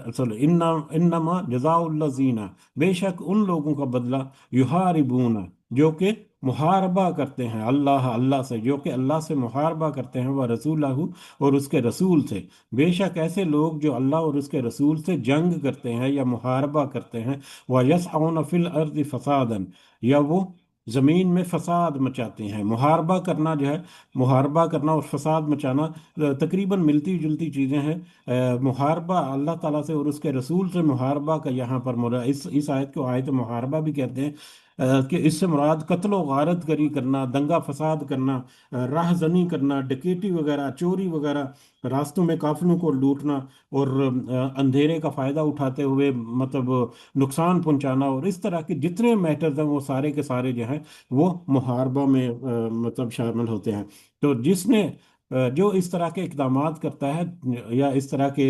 [SPEAKER 1] सॉरी, इन्नमा जज़ाउल्लज़ीना, बेशक उन लोगों का बदला, युहारिबूना, जो कि मुहारबा करते हैं अल्लाह अल्लाह से, जो कि अल्लाह से मुहारबा करते हैं, वह रसूलहू, और उसके रसूल से। बेशक ऐसे लोग जो अल्लाह और उसके रसूल से जंग करते हैं या मुहारबा करते हैं, वह यसअून फिल अर्दि फसादन, या वो ज़मीन में फसाद मचाते हैं। मुहारबा करना जो है, मुहारबा करना और फसाद मचाना तकरीबन मिलती जुलती चीज़ें हैं। मुहारबा अल्लाह ताला से और उसके रसूल से मुहारबा का यहाँ पर मुरा इस आयत को आयत मुहारबा भी कहते हैं। कि इससे मुराद कत्ल व गारत गरी करना, दंगा फसाद करना, राहजनी करना, डकैती वगैरह, चोरी वगैरह, रास्तों में काफिलों को लूटना, और अंधेरे का फ़ायदा उठाते हुए मतलब नुकसान पहुंचाना, और इस तरह के जितने मैटर्स हैं वो सारे के सारे जो हैं वो मुहारबा में मतलब शामिल होते हैं। तो जिसने जो इस तरह के इकदामात करता है या इस तरह के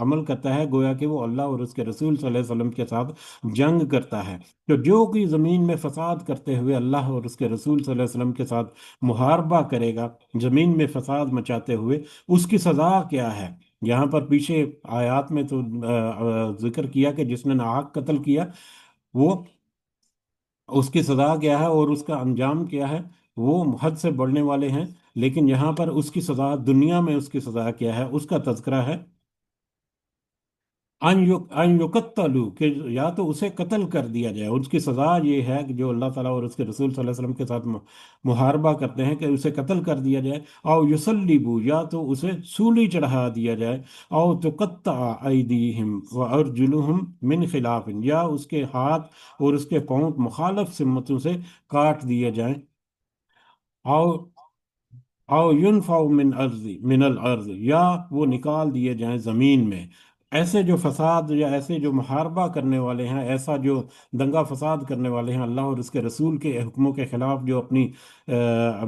[SPEAKER 1] अमल करता है, गोया कि वो अल्लाह और उसके रसूल सल्लल्लाहु अलैहि वसल्लम के साथ जंग करता है। तो जो कोई ज़मीन में फसाद करते हुए अल्लाह और उसके रसूल सल्लल्लाहु अलैहि वसल्लम के साथ मुहारबा करेगा, ज़मीन में फसाद मचाते हुए, उसकी सज़ा क्या है। यहाँ पर पीछे आयात में तो जिक्र किया कि जिसने नाहक कत्ल किया वो, उसकी सज़ा क्या है और उसका अंजाम क्या है, वो हद से बढ़ने वाले हैं। लेकिन यहाँ पर उसकी सज़ा, दुनिया में उसकी सज़ा क्या है उसका तज़किरा है। अन युकत्तलु, कि या तो उसे कत्ल कर दिया जाए, उसकी सज़ा ये है कि जो अल्लाह ताला और उसके रसूल सल्लल्लाहु अलैहि वसल्लम के साथ मुहारबा करते हैं कि उसे कत्ल कर दिया जाए। और युसल्लिबु, या तो उसे सूली चढ़ा दिया जाए। और तुकत्ता अयदीहिम व अर्जुलुहुम मिन खिलाफिन, या उसके हाथ और उसके पांव मुखालफ सिमतों से काट दिए जाएं। और आओ युनफाउ मिनल अर्ज, या वो निकाल दिए जाएं जमीन में। ऐसे जो फसाद या ऐसे जो मुहारबा करने वाले हैं, ऐसा जो दंगा फसाद करने वाले हैं अल्लाह और उसके रसूल के हुक्मों के खिलाफ, जो अपनी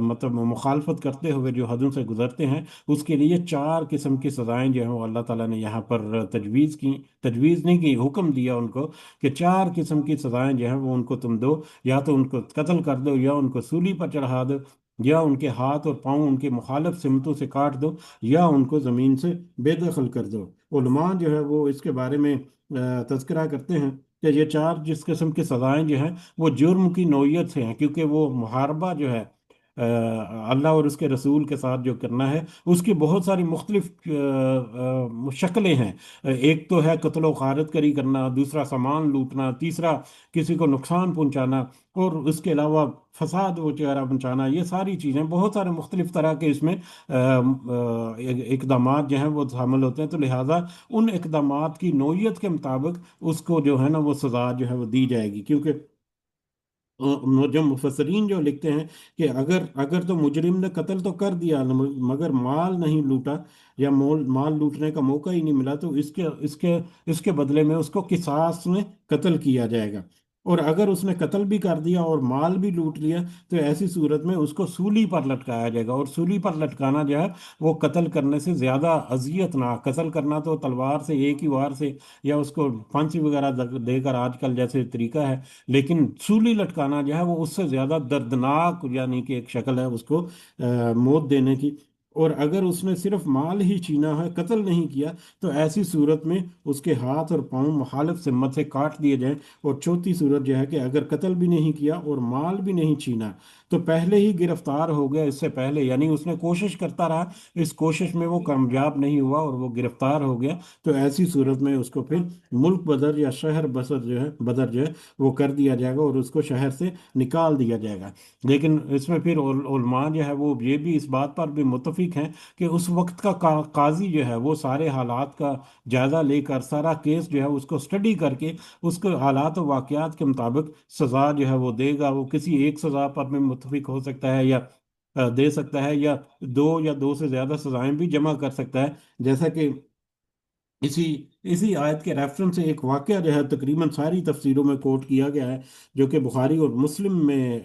[SPEAKER 1] मतलब मुखालफत करते हुए जो हदों से गुजरते हैं, उसके लिए चार किस्म की सज़ाएं जो हैं वो अल्लाह ताला ने यहाँ पर तजवीज़ की। तजवीज़ नहीं की, हुक्म दिया उनको कि चार किस्म की सज़ाएं जो हैं वो उनको तुम दो। या तो उनको कत्ल कर दो, या उनको सूली पर चढ़ा दो, या उनके हाथ और पांव उनके मुखालिफ सिमतों से काट दो, या उनको ज़मीन से बेदखल कर दो। उलमा जो है वो इसके बारे में तज़किरा करते हैं कि ये चार जिस किस्म की सज़ाएं जो हैं वो जुर्म की नौयत से हैं, क्योंकि वो मुहारबा जो है अल्लाह और उसके रसूल के साथ जो करना है, उसकी बहुत सारी मुख्तलिफ शक्लें हैं। एक तो है कत्ल गारत करी करना, दूसरा सामान लूटना, तीसरा किसी को नुकसान पहुंचाना, और उसके अलावा फसाद वगैरह पहुंचाना। ये सारी चीज़ें, बहुत सारे मुख्तलिफ तरह के इसमें इकदामात जो हैं वो शामिल होते हैं। तो लिहाजा उन इकदामात की नौयत के मुताबिक उसको जो है ना वो सज़ा जो है वो दी जाएगी। क्योंकि जो मुफसरीन जो लिखते हैं कि अगर अगर तो मुजरिम ने कत्ल तो कर दिया मगर माल नहीं लूटा, या माल लूटने का मौका ही नहीं मिला, तो इसके इसके इसके बदले में उसको किसास में कत्ल किया जाएगा। और अगर उसने कत्ल भी कर दिया और माल भी लूट लिया, तो ऐसी सूरत में उसको सूली पर लटकाया जाएगा। और सूली पर लटकाना जो है वो कत्ल करने से ज़्यादा अजियत ना, कत्ल करना तो तलवार से एक ही वार से या उसको फांसी वगैरह देकर आजकल जैसे तरीका है, लेकिन सूली लटकाना जो है वो उससे ज्यादा दर्दनाक यानी कि एक शक्ल है उसको मौत देने की। और अगर उसने सिर्फ माल ही छीना है, कत्ल नहीं किया, तो ऐसी सूरत में उसके हाथ और पांव मुखालिफ सिमत से काट दिए जाएं। और चौथी सूरत जो है कि अगर कत्ल भी नहीं किया और माल भी नहीं छीना, तो पहले ही गिरफ्तार हो गया इससे पहले, यानी उसने कोशिश करता रहा, इस कोशिश में वो कामयाब नहीं हुआ और वो गिरफ्तार हो गया, तो ऐसी सूरत में उसको फिर मुल्क बदर या शहर बसर जो है बदर जो है वो कर दिया जाएगा और उसको शहर से निकाल दिया जाएगा। लेकिन इसमें फिर उलमा जो है वो ये भी इस बात पर भी मुत्तफिक متفق ہیں کہ اس وقت کا قاضی جو ہے وہ سارے حالات کا جائزہ لے کر سارا کیس جو ہے اس کو اسٹڈی کر کے اس کو حالات و واقعات کے مطابق سزا جو ہے وہ دے گا. وہ کسی ایک سزا پر میں متفق ہو سکتا ہے یا دے سکتا ہے، یا دو سے زیادہ سزائیں بھی جمع کر سکتا ہے. جیسا کہ اسی اسی آیت کے ریفرنس سے ایک واقعہ جو ہے تقریباً ساری تفسیروں میں کوٹ کیا گیا ہے، جو کہ بخاری اور مسلم میں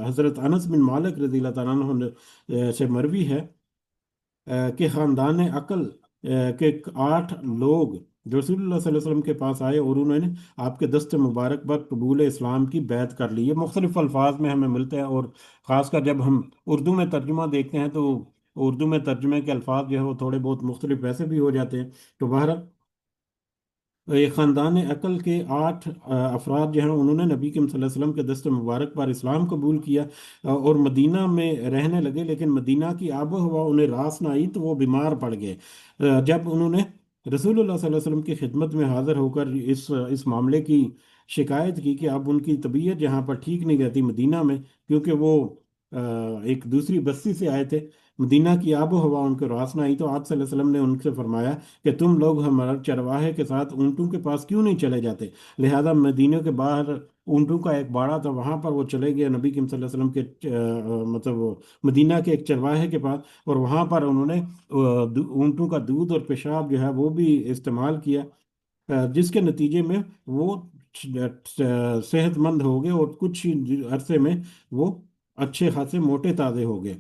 [SPEAKER 1] حضرت انس بن مالک رضی اللہ تعالیٰ عنہ سے مروی ہے کہ خاندان عقل کے 8 لوگ جو رسول اللہ صلی اللہ علیہ وسلم کے پاس آئے اور انہوں نے آپ کے دست مبارک پر قبول اسلام کی بیعت کر لی. یہ مختلف الفاظ میں ہمیں ملتے ہیں، اور خاص کر جب ہم اردو میں ترجمہ دیکھتے ہیں تو اردو میں ترجمے کے الفاظ جو ہے وہ تھوڑے بہت مختلف ویسے بھی ہو جاتے ہیں. تو بہرحال یہ خاندان عقل کے 8 افراد جو ہیں انہوں نے نبی کریم صلی اللہ علیہ وسلم کے دست مبارک پر اسلام قبول کیا اور مدینہ میں رہنے لگے. لیکن مدینہ کی آب و ہوا انہیں راس نہ آئی تو وہ بیمار پڑ گئے. جب انہوں نے رسول اللہ صلی اللہ علیہ وسلم کی خدمت میں حاضر ہو کر اس معاملے کی شکایت کی کہ اب ان کی طبیعت جہاں پر ٹھیک نہیں رہتی مدینہ میں، کیونکہ وہ ایک دوسری بستی سے آئے تھے، مدینہ کی آب و ہوا ان کو راس نہ آئی، تو آپ صلی اللہ علیہ وسلم نے ان سے فرمایا کہ تم لوگ ہمارے چرواہے کے ساتھ اونٹوں کے پاس کیوں نہیں چلے جاتے؟ لہذا مدینے کے باہر اونٹوں کا ایک باڑہ تھا، وہاں پر وہ چلے گئے نبی کریم صلی اللہ علیہ وسلم کے مطلب وہ مدینہ کے ایک چرواہے کے پاس، اور وہاں پر انہوں نے اونٹوں کا دودھ اور پیشاب جو ہے وہ بھی استعمال کیا، جس کے نتیجے میں وہ صحت مند ہو گئے اور کچھ ہی عرصے میں وہ اچھے خاصے موٹے تازے ہو گئے.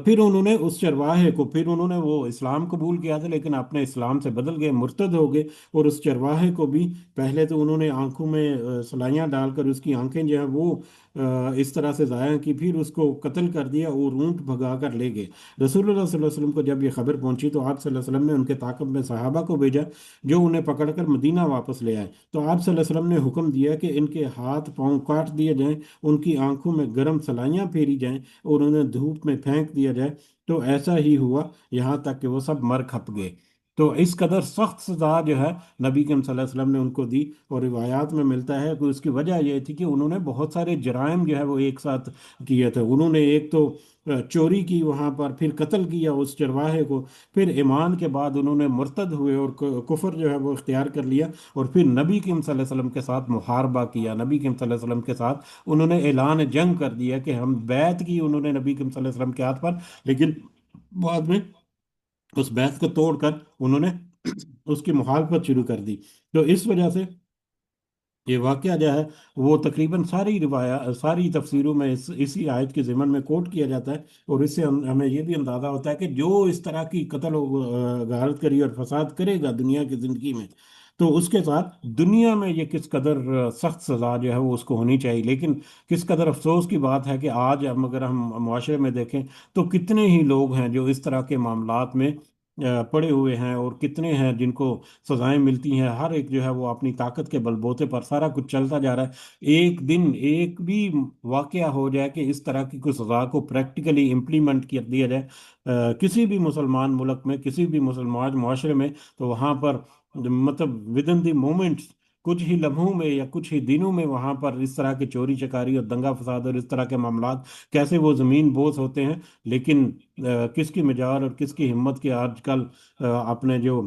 [SPEAKER 1] پھر انہوں نے اس چرواہے کو، پھر انہوں نے وہ اسلام قبول کیا تھا لیکن اپنے اسلام سے بدل گئے، مرتد ہو گئے. اور اس چرواہے کو بھی پہلے تو انہوں نے آنکھوں میں سلائیاں ڈال کر اس کی آنکھیں جو ہیں وہ اس طرح سے ضائع کی، پھر اس کو قتل کر دیا اور اونٹ بھگا کر لے گئے. رسول اللہ صلی اللہ علیہ وسلم کو جب یہ خبر پہنچی تو آپ صلی اللہ علیہ وسلم نے ان کے طاقت میں صحابہ کو بھیجا جو انہیں پکڑ کر مدینہ واپس لے آئے. تو آپ صلی اللہ علیہ وسلم نے حکم دیا کہ ان کے ہاتھ پاؤں کاٹ دیے جائیں، ان کی آنکھوں میں گرم سلائیاں پھیری جائیں اور انہیں دھوپ میں پھینک دیا جائے. تو ایسا ہی ہوا یہاں تک کہ وہ سب مر کھپ گئے. تو اس قدر سخت سزا جو ہے نبی کریم صلی اللہ علیہ وسلم نے ان کو دی. اور روایات میں ملتا ہے کہ اس کی وجہ یہ تھی کہ انہوں نے بہت سارے جرائم جو ہے وہ ایک ساتھ کیے تھے. انہوں نے ایک تو چوری کی وہاں پر، پھر قتل کیا اس چرواہے کو، پھر ایمان کے بعد انہوں نے مرتد ہوئے اور کفر جو ہے وہ اختیار کر لیا، اور پھر نبی کریم صلی اللہ علیہ وسلم کے ساتھ محاربہ کیا. نبی کریم صلی اللہ علیہ وسلم کے ساتھ انہوں نے اعلان جنگ کر دیا کہ ہم بیعت کی انہوں نے نبی کریم صلی اللہ علیہ وسلم کے ہاتھ پر، لیکن بعد میں اس بیعت کو توڑ کر انہوں نے اس کی مخالفت شروع کر دی. تو اس وجہ سے یہ واقعہ جو ہے وہ تقریباً ساری روایات، ساری تفسیروں میں اسی آیت کے ضمن میں کوٹ کیا جاتا ہے. اور اس سے ہمیں یہ بھی اندازہ ہوتا ہے کہ جو اس طرح کی قتل و غارت کری اور فساد کرے گا دنیا کی زندگی میں، تو اس کے ساتھ دنیا میں یہ کس قدر سخت سزا جو ہے وہ اس کو ہونی چاہیے. لیکن کس قدر افسوس کی بات ہے کہ آج اگر ہم معاشرے میں دیکھیں تو کتنے ہی لوگ ہیں جو اس طرح کے معاملات میں پڑے ہوئے ہیں، اور کتنے ہیں جن کو سزائیں ملتی ہیں. ہر ایک جو ہے وہ اپنی طاقت کے بل بوتے پر سارا کچھ چلتا جا رہا ہے. ایک دن ایک بھی واقعہ ہو جائے کہ اس طرح کی کوئی سزا کو پریکٹیکلی امپلیمنٹ کر دیا جائے کسی بھی مسلمان ملک میں، کسی بھی مسلمان معاشرے میں، تو وہاں پر مطلب ود ان دی مومنٹس، کچھ ہی لمحوں میں یا کچھ ہی دنوں میں وہاں پر اس طرح کی چوری چکاری اور دنگا فساد اور اس طرح کے معاملات کیسے وہ زمین بوس ہوتے ہیں. لیکن کس کی مجال اور کس کی ہمت کے آج کل اپنے جو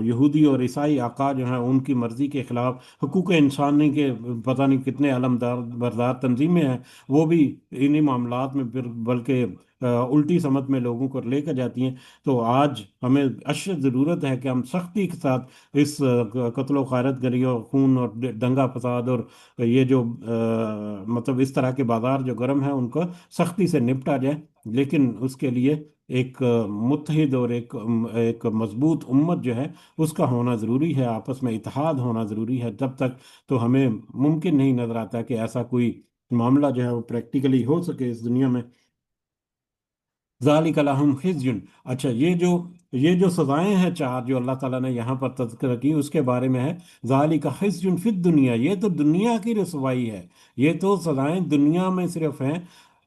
[SPEAKER 1] یہودی اور عیسائی آقا جو ہیں ان کی مرضی کے خلاف حقوق انسانی کے پتہ نہیں کتنے علمدار بردار تنظیمیں ہیں، وہ بھی انہی معاملات میں پھر بلکہ الٹی سمت میں لوگوں کو لے کر جاتی ہیں. تو آج ہمیں اشد ضرورت ہے کہ ہم سختی کے ساتھ اس قتل و غارت گری اور خون اور دنگا فساد اور یہ جو مطلب اس طرح کے بازار جو گرم ہیں ان کو سختی سے نپٹا جائے. لیکن اس کے لیے ایک متحد اور ایک مضبوط امت جو ہے اس کا ہونا ضروری ہے، آپس میں اتحاد ہونا ضروری ہے. جب تک تو ہمیں ممکن نہیں نظر آتا کہ ایسا کوئی معاملہ جو ہے وہ پریکٹیکلی ہو سکے اس دنیا میں. ذالک لہم خزی. اچھا، یہ جو سزائیں ہیں چار جو اللہ تعالیٰ نے یہاں پر تذکرہ کی اس کے بارے میں ہے ذالک خزی فی الدنیا، یہ تو دنیا کی رسوائی ہے، یہ تو سزائیں دنیا میں صرف ہیں.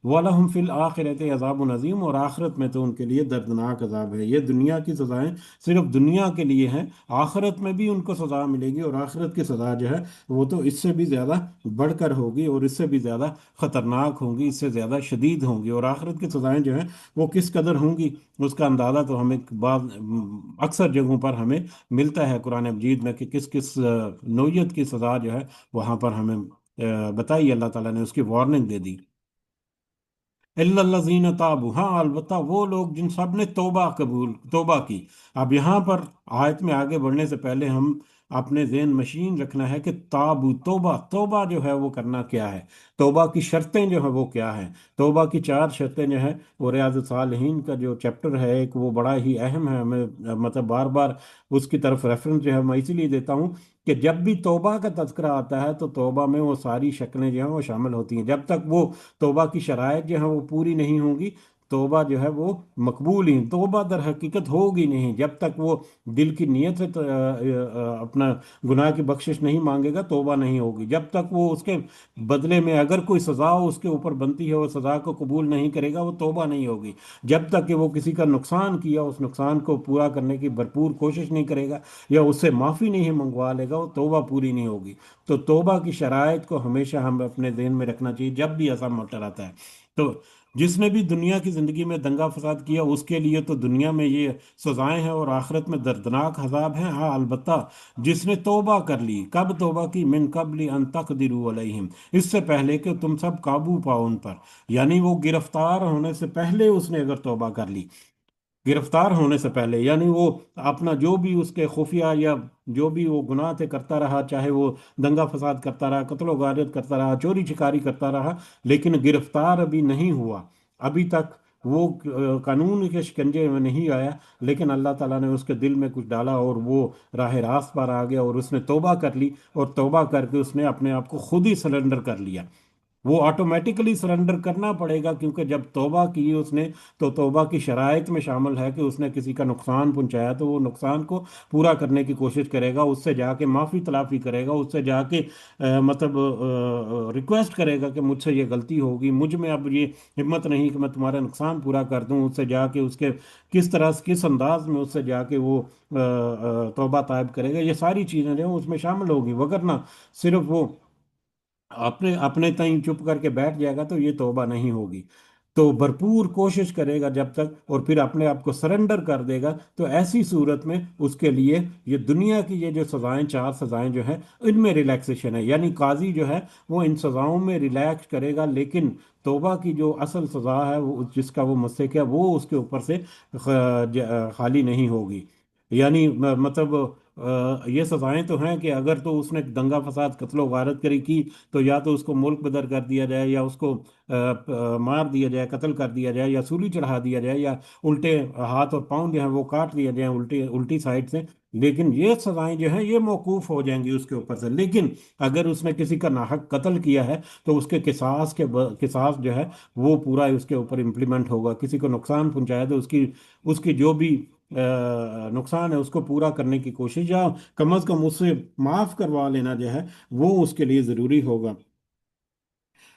[SPEAKER 1] वलहुम फिल आखिरत अज़ाब नज़ीम, और आखिरत में तो उनके लिए दर्दनाक अजाब है। ये दुनिया की सजाएं सिर्फ दुनिया के लिए हैं, आखिरत में भी उनको सजा मिलेगी, और आखिरत की सजा जो है वो तो इससे भी ज़्यादा बढ़कर होगी, और इससे भी ज़्यादा ख़तरनाक होंगी, इससे ज़्यादा शदीद होंगी। और आखिरत की सजाएं जो हैं वो किस कदर होंगी, उसका अंदाज़ा तो हमें बाद अक्सर जगहों पर हमें मिलता है कुरान मजीद में, कि किस किस नौयत की सज़ा जो है वहाँ पर हमें बताई, अल्लाह ताला ने उसकी वार्निंग दे दी। इल्लल्लज़ीन ताबू, हाँ अलबत्ता वो लोग जिन सब ने तौबा की। अब यहाँ पर आयत में आगे बढ़ने से पहले हम अपने ज़हन मशीन रखना है कि ताबू, तौबा, तौबा जो है वो करना क्या है, तौबा की शर्तें जो है वो क्या हैं। तौबा की चार शर्तें जो है वो रियाज़ सालिहीन का जो चैप्टर है एक, वो बड़ा ही अहम है, हमें मतलब बार बार उसकी तरफ रेफरेंस जो है मैं इसीलिए देता हूँ कि जब भी तौबा का तज़किरा आता है तो तौबा में वो सारी शक्लें जो हैं वो शामिल होती हैं। जब तक वो तौबा की शराइत जो है वो पूरी नहीं होंगी, तौबा जो है वो मकबूल ही, तौबा दर हकीकत होगी नहीं। जब तक वो दिल की नीयत से अपना गुनाह की बख्शिश नहीं मांगेगा, तौबा नहीं होगी। जब तक वो उसके बदले में अगर कोई सज़ा उसके ऊपर बनती है, वो सज़ा को कबूल नहीं करेगा, वो तौबा नहीं होगी। जब तक कि वो किसी का नुकसान किया, उस नुकसान को पूरा करने की भरपूर कोशिश नहीं करेगा, या उससे माफ़ी नहीं मंगवा लेगा, वो तौबा पूरी नहीं होगी। तो तौबा की शराइत को हमेशा हम अपने ذہن में रखना चाहिए जब भी ऐसा मौका आता है। तो जिसने भी दुनिया की ज़िंदगी में दंगा फसाद किया, उसके लिए तो दुनिया में ये सजाएं हैं और आखिरत में दर्दनाक अज़ाब हैं। हाँ अलबत्ता जिसने तौबा कर ली, कब तौबा की, मिन कबली अन तक़दिरू अलैहिम, इससे पहले कि तुम सब काबू पाओ उन पर, यानी वो गिरफ्तार होने से पहले उसने अगर तौबा कर ली, गिरफ्तार होने से पहले, यानी वो अपना जो भी उसके खुफिया या जो भी वो गुनाह थे करता रहा, चाहे वो दंगा फसाद करता रहा, कत्ल गारत करता रहा, चोरी छिकारी करता रहा, लेकिन गिरफ्तार अभी नहीं हुआ, अभी तक वो कानून के शिकंजे में नहीं आया, लेकिन अल्लाह ताला ने उसके दिल में कुछ डाला और वो राह रास्त पर आ गया, और उसने तौबा कर ली, और तौबा करके उसने अपने आप को खुद ही सरेंडर कर लिया। वो ऑटोमेटिकली सरेंडर करना पड़ेगा, क्योंकि जब तौबा की उसने, तो तौबा की शराइत में शामिल है कि उसने किसी का नुकसान पहुंचाया तो वो नुकसान को पूरा करने की कोशिश करेगा, उससे जाके माफ़ी तलाफ़ी करेगा, उससे जाके मतलब रिक्वेस्ट करेगा कि मुझसे ये गलती होगी, मुझ में अब ये हिम्मत नहीं कि मैं तुम्हारा नुकसान पूरा कर दूं, उससे जाके उसके किस तरह किस अंदाज में उससे जाके वो तौबा तायब करेगा, ये सारी चीज़ें जो हैं उसमें शामिल होगी। वगरना सिर्फ वो अपने अपने ताई चुप करके बैठ जाएगा तो ये तौबा नहीं होगी। तो भरपूर कोशिश करेगा जब तक, और फिर अपने आप को सरेंडर कर देगा, तो ऐसी सूरत में उसके लिए ये दुनिया की ये जो सजाएं, चार सजाएं जो हैं, इनमें रिलैक्सेशन है, यानी काजी जो है वो इन सजाओं में रिलैक्स करेगा, लेकिन तौबा की जो असल सजा है वो जिसका वो मुस्तहिक है, वो उसके ऊपर से खाली नहीं होगी। यानी मतलब ये सजाएं तो हैं कि अगर तो उसने दंगा फसाद कत्लो गारत करी की, तो या तो उसको मुल्क बदर कर दिया जाए, या उसको मार दिया जाए, कत्ल कर दिया जाए, या सूली चढ़ा दिया जाए, या उल्टे हाथ और पाँव जो हैं वो काट दिया जाए उल्टी उल्टी साइड से। लेकिन ये सजाएं जो हैं ये मौकूफ हो जाएंगी उसके ऊपर से। लेकिन अगर उसने किसी का नाहक कत्ल किया है, तो उसके किसास जो है वो पूरा उसके ऊपर इम्प्लीमेंट होगा। किसी को नुकसान पहुंचाया तो उसकी उसकी जो भी नुकसान है उसको पूरा करने की कोशिश, या कम अज कम उससे माफ करवा लेना जो है वो उसके लिए जरूरी होगा।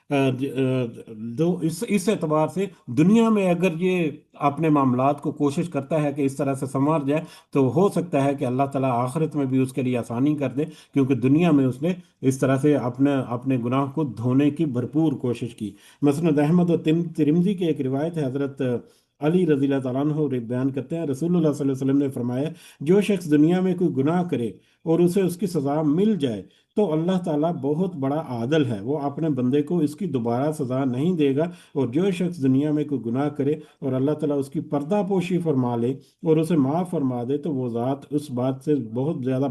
[SPEAKER 1] दो इस एतबार से दुनिया में अगर ये अपने मामलात को कोशिश करता है कि इस तरह से संवार जाए, तो हो सकता है कि अल्लाह ताला आखिरत में भी उसके लिए आसानी कर दे, क्योंकि दुनिया में उसने इस तरह से अपने अपने गुनाह को धोने की भरपूर कोशिश की। मसनद अहमद और तिरमिज़ी की एक रिवायत है, हज़रत अली रज़ी अल्लाह तआला अन्हु बयान करते हैं, रसूलुल्लाह सल्लल्लाहु अलैहि वसल्लम ने फरमाया, जो शख्स दुनिया में कोई गुनाह करे और उसे उसकी सज़ा मिल जाए, तो अल्लाह ताला बहुत बड़ा आदल है, वो अपने बंदे को इसकी दोबारा सज़ा नहीं देगा। और जो शख्स दुनिया में कोई गुनाह करे और अल्लाह ताला उसकी पर्दापोशी फरमा ले और उसे माफ़ फरमा दे, तो वो ज़ात उस बात से बहुत ज़्यादा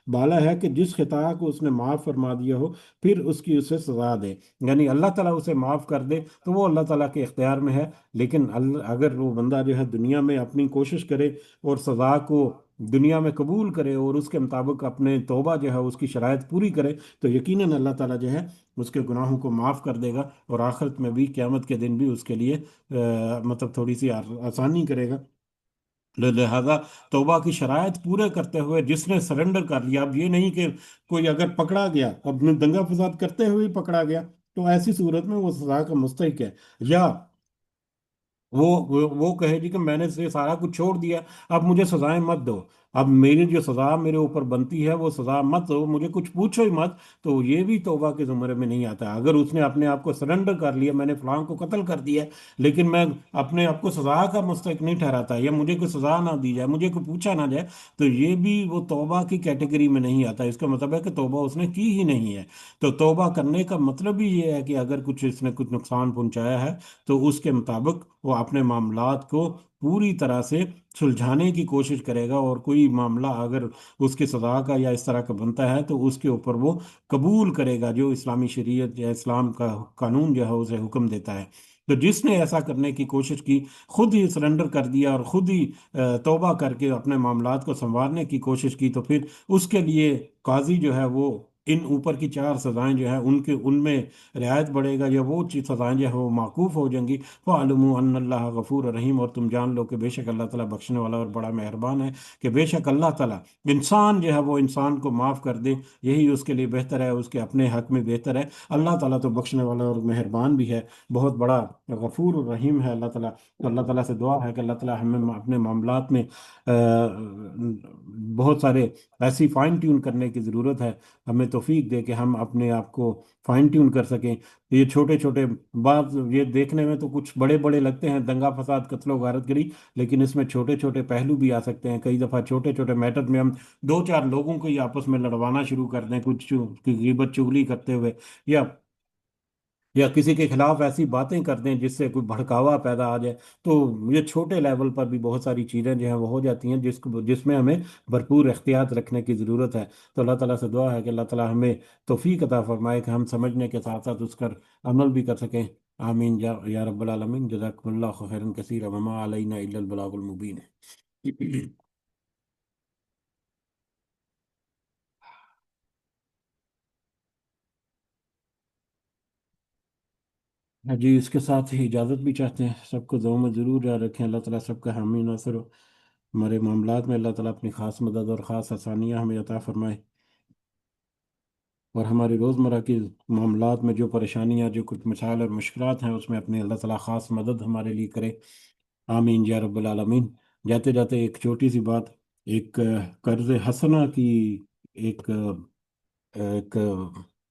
[SPEAKER 1] बाला है कि जिस खता को उसने माफ़ फरमा दिया हो, फिर उसकी उसे सज़ा दे। यानी अल्लाह ताला उसे माफ़ कर दे तो वो अल्लाह ताला के इख्तियार में है, लेकिन अगर वो बंदा जो है दुनिया में अपनी कोशिश करे और सज़ा को दुनिया में कबूल करे और उसके मुताबिक अपने तौबा जो है उसकी शराइत पूरी करे, तो यकीनन अल्लाह ताला जो है उसके गुनाहों को माफ़ कर देगा, और आखिरत में भी क़यामत के दिन भी उसके लिए मतलब थोड़ी सी आसानी करेगा। लिहाजा तौबा की शराइत पूरे करते हुए जिसने सरेंडर कर लिया, अब ये नहीं कि कोई अगर पकड़ा गया, अब दंगा फसाद करते हुए ही पकड़ा गया, तो ऐसी सूरत में वो सजा का मुस्तहिक है। या वो कहे जी कि मैंने से सारा कुछ छोड़ दिया, अब मुझे सजाएं मत दो, अब मेरी जो सजा मेरे ऊपर बनती है वो सजा मत दो, मुझे कुछ पूछो ही मत। तो ये भी तौबा के ज़ुमरे में नहीं आता। अगर उसने अपने आप को सरेंडर कर लिया, मैंने फलां को कत्ल कर दिया, लेकिन मैं अपने आप को सजा का मुस्तहिक नहीं ठहराता, या मुझे कोई सजा ना दी जाए, मुझे कोई पूछा ना जाए, तो ये भी वो तौबा की कैटेगरी में नहीं आता। इसका मतलब है कि तौबा उसने की ही नहीं है। तो तौबा करने का मतलब ही ये है कि अगर कुछ इसने कुछ नुकसान पहुंचाया है, तो उसके मुताबिक वो अपने मामलात को पूरी तरह से सुलझाने की कोशिश करेगा, और कोई मामला अगर उसकी सजा का या इस तरह का बनता है तो उसके ऊपर वो कबूल करेगा जो इस्लामी शरीयत या इस्लाम का कानून जो है उसे हुक्म देता है। तो जिसने ऐसा करने की कोशिश की, खुद ही सरेंडर कर दिया और खुद ही तौबा करके अपने मामलात को संवारने की कोशिश की, तो फिर उसके लिए काजी जो है वो इन ऊपर की चार सजाएं जो है उनके उनमें रियायत बढ़ेगा, या वो चीज सजाएं जो है वो माकूफ हो जाएंगी। फ़अलमू अन्नल्लाह गफूर रहीम, और तुम जान लो कि बेशक अल्लाह ताला बख्शने वाला और बड़ा मेहरबान है। कि बेशक अल्लाह ताला इंसान जो है वो इंसान को माफ़ कर दे, यही उसके लिए बेहतर है, उसके अपने हक में बेहतर है। अल्लाह ताला तो बख्शने वाला और मेहरबान भी है, बहुत बड़ा गफूर और रहीम है अल्लाह ताला। तो अल्लाह ताला से दुआ है कि अल्लाह ताला हमें अपने मामलात में बहुत सारे ऐसी फाइन ट्यून करने की ज़रूरत है। हमें तौफीक दे कि हम अपने आप को फाइन ट्यून कर सकें। ये छोटे छोटे बात ये देखने में तो कुछ बड़े बड़े लगते हैं, दंगा फसाद कत्ल गारतगरी, लेकिन इसमें छोटे छोटे पहलू भी आ सकते हैं। कई दफ़ा छोटे छोटे मैटर में हम दो चार लोगों को ही आपस में लड़वाना शुरू कर दें, कुछ गीबत चुगली करते हुए, या किसी के खिलाफ ऐसी बातें कर दें जिससे कोई भड़कावा पैदा आ जाए। तो ये छोटे लेवल पर भी बहुत सारी चीज़ें जो हैं वो हो जाती हैं, जिसमें हमें भरपूर एहतियात रखने की ज़रूरत है। तो अल्लाह ताला से दुआ है कि अल्लाह ताला हमें तौफीक अता फरमाए कि हम समझने के साथ साथ उस पर अमल भी कर सकें। आमीन या रब्बल आलमीन। जज़ाकुमुल्लाहु खैरन कसीरा वमा अलैना इल्लल बलागुल मुबीन। हाँ जी, इसके साथ ही इजाज़त भी चाहते हैं। सबको दुआ में ज़रूर याद रखें। अल्लाह ताला सबका हामी नासर हो। हमारे मामलात में अल्लाह ताला अपनी ख़ास मदद और ख़ास आसानियाँ हमें अता फरमाए, और हमारी रोज़मर्रा की मामलात में जो परेशानियाँ, जो कुछ मसाइल और मुश्किलात हैं, उसमें अपनी अल्लाह ताला ख़ास मदद हमारे लिए करे। आमीन या रब्बल आलमीन। जाते जाते एक छोटी सी बात, एक कर्ज़ हसना की एक एक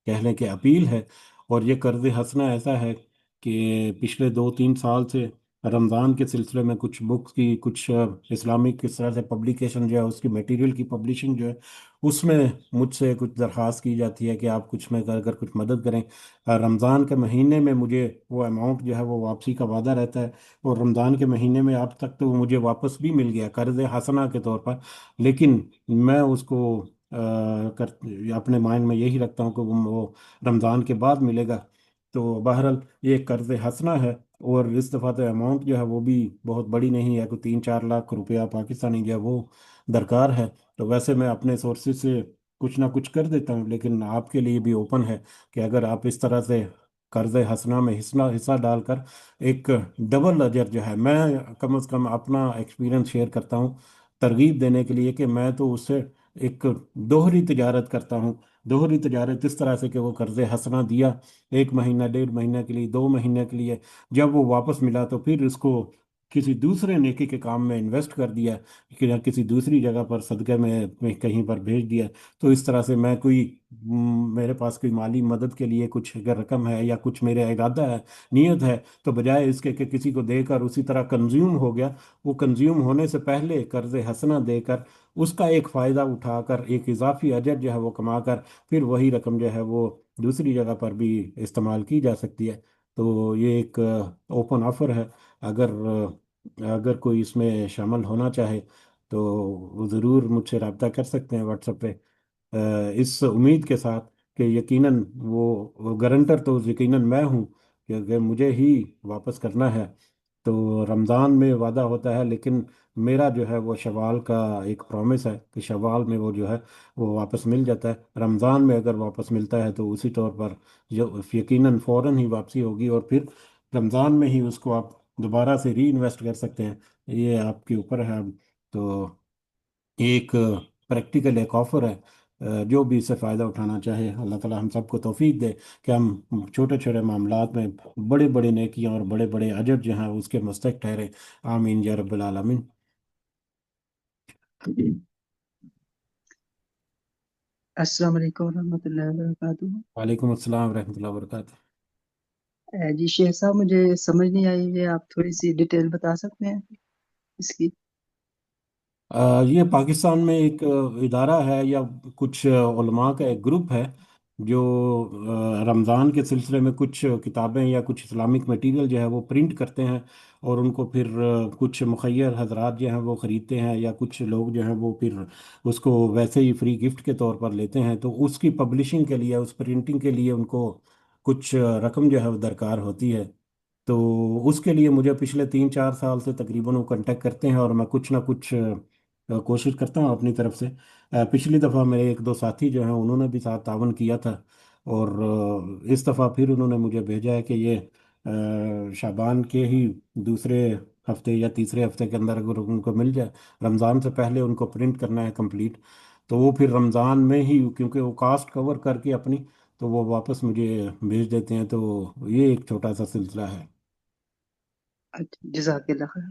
[SPEAKER 1] कह लें कि अपील है। और ये कर्ज हंसना ऐसा है कि पिछले 2-3 साल से रमज़ान के सिलसिले में कुछ बुक्स की, कुछ इस्लामिक किस तरह से पब्लिकेशन जो है उसकी मटेरियल की पब्लिशिंग जो है, उसमें मुझसे कुछ दरख्वास्त की जाती है कि आप कुछ में कर कर कुछ मदद करें। रमज़ान के महीने में मुझे वो अमाउंट जो है वो वापसी का वादा रहता है, और रमज़ान के महीने में अब तक तो वो मुझे वापस भी मिल गया कर्ज हसना के तौर पर। लेकिन मैं उसको कर अपने माइंड में यही रखता हूँ कि वो रमज़ान के बाद मिलेगा। तो बहरहाल ये कर्ज हंसना है। और इस दफ़ा तो अमाउंट जो है वो भी बहुत बड़ी नहीं है, कोई 3-4 लाख रुपया पाकिस्तानी जो है वो दरकार है। तो वैसे मैं अपने सोर्सेज से कुछ ना कुछ कर देता हूँ, लेकिन आपके लिए भी ओपन है कि अगर आप इस तरह से कर्ज हंसना में हिस्सा हिस्सा डालकर एक डबल अजर जो है, मैं कम से कम अपना एक्सपीरियंस शेयर करता हूँ तरगीब देने के लिए, कि मैं तो उससे एक दोहरी तिजारत करता हूँ। दोहरी तिजारत इस तरह से कि वो कर्ज हंसना दिया 1 महीना 1.5 महीने के लिए, 2 महीने के लिए, जब वो वापस मिला तो फिर इसको किसी दूसरे नेकी के काम में इन्वेस्ट कर दिया, कि या किसी दूसरी जगह पर सदक़े में कहीं पर भेज दिया। तो इस तरह से मैं कोई मेरे पास कोई माली मदद के लिए कुछ अगर रकम है या कुछ मेरा इरादा है, नीयत है, तो बजाय इसके कि किसी को देकर उसी तरह कंज्यूम हो गया, वो कंज्यूम होने से पहले कर्ज हसना देकर उसका एक फ़ायदा उठाकर एक इजाफी अजर जो है वो कमाकर फिर वही रकम जो है वो दूसरी जगह पर भी इस्तेमाल की जा सकती है। तो ये एक ओपन ऑफर है। अगर अगर कोई इसमें शामिल होना चाहे तो वो ज़रूर मुझसे रब्ता कर सकते हैं व्हाट्सएप पे, इस उम्मीद के साथ कि यकीनन वो गारंटर तो यकीनन मैं हूँ कि अगर मुझे ही वापस करना है तो रमज़ान में वादा होता है, लेकिन मेरा जो है वो शवाल का एक प्रॉमिस है कि शवाल में वो जो है वो वापस मिल जाता है। रमज़ान में अगर वापस मिलता है तो उसी तौर पर जो यकीनन फ़ौरन ही वापसी होगी, और फिर रमज़ान में ही उसको आप दोबारा से री इन्वेस्ट कर सकते हैं। ये आपके ऊपर है। तो एक प्रैक्टिकल एक ऑफर है जो भी इससे फ़ायदा उठाना चाहे, अल्लाह ताला हम सबको तौफीक दे कि हम छोटे छोटे मामलात में बड़े बड़े नेकियां और बड़े बड़े अजर जो हैं उसके मुस्तक ठहरे। आमीन या रब्बल आलमीन।
[SPEAKER 2] अस्सलाम वालेकुम रहमतुल्लाहि व बरकातुहू।
[SPEAKER 1] वालेकुम अस्सलाम रहमतुल्लाहि व बरकातुहू।
[SPEAKER 2] जी शेख साहब, मुझे समझ नहीं आई है, आप थोड़ी सी डिटेल बता सकते हैं इसकी?
[SPEAKER 1] ये पाकिस्तान में एक इदारा है या कुछ उलमा का एक ग्रुप है जो रमज़ान के सिलसिले में कुछ किताबें या कुछ इस्लामिक मटेरियल जो है वो प्रिंट करते हैं, और उनको फिर कुछ मुखय्यर हजरात जो हैं वो ख़रीदते हैं, या कुछ लोग जो हैं वो फिर उसको वैसे ही फ्री गिफ्ट के तौर पर लेते हैं। तो उसकी पब्लिशिंग के लिए, उस प्रिंटिंग के लिए उनको कुछ रकम जो है वो दरकार होती है। तो उसके लिए मुझे पिछले 3-4 साल से तकरीबन वो कांटेक्ट करते हैं, और मैं कुछ ना कुछ कोशिश करता हूँ अपनी तरफ से। पिछली दफ़ा मेरे एक दो साथी जो हैं उन्होंने भी साथ तावन किया था, और इस दफ़ा फिर उन्होंने मुझे भेजा है कि ये शाबान के ही दूसरे हफ्ते या तीसरे हफ्ते के अंदर अगर उनको मिल जाए, रमज़ान से पहले उनको प्रिंट करना है कंप्लीट, तो वो फिर रमज़ान में ही, क्योंकि वो कास्ट कवर करके अपनी, तो वो वापस मुझे भेज देते हैं। तो ये एक छोटा सा सिलसिला है।
[SPEAKER 2] अच्छा, जज़ाकल्लाह खैर।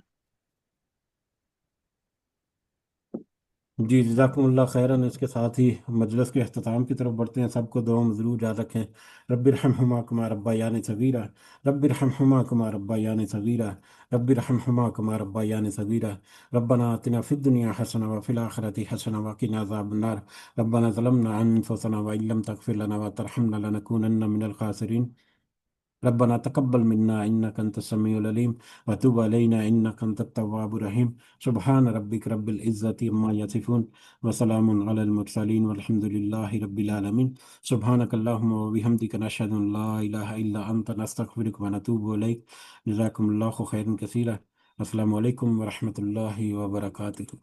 [SPEAKER 1] जी जज़ाकुमुल्लाह खैरन। इसके साथ ही मजलिस के अख्ताम की तरफ बढ़ते हैं। सबको दुआ में ज़रूर याद रखें। रब्बिरहम्हुमा कमा रब्बयानी सगीरा, रब्बिरहम्हुमा कमा रब्बयानी सगीरा, रब्बिरहम्हुमा कमा रब्बयानी सगीरा। रब्बना आतिना फिद दुनिया हसना व फिल आखिरति हसना व किना अज़ाबन्नार। रब्बना ज़लमना अनफुसना व इल्लम तगफिर लना व तरहमना लनकूनन्ना मिनल खासिरीन। रब्बना तकब्बल मिन्ना इन्नका अंतस समीउल अलीम व तुब अलैना इन्नका अंतत तव्वाबुर रहीम। सुब्हान रब्बिक रब्बिल इज्जति अम्मा यसिफून व सलामुन अलल मुरसलीन वल्हम्दुलिल्लाहि रब्बिल आलमीन। सुब्हानक अल्लाहुम्मा व बिहम्दिका नशहदु अन ला इलाहा इल्ला अंता नस्तगफिरुका व नतूबु इलैक। जज़ाकुमुल्लाहु खैरन कसीरा। अस्सलामु अलैकुम व रहमतुल्लाहि व बरकातुहू।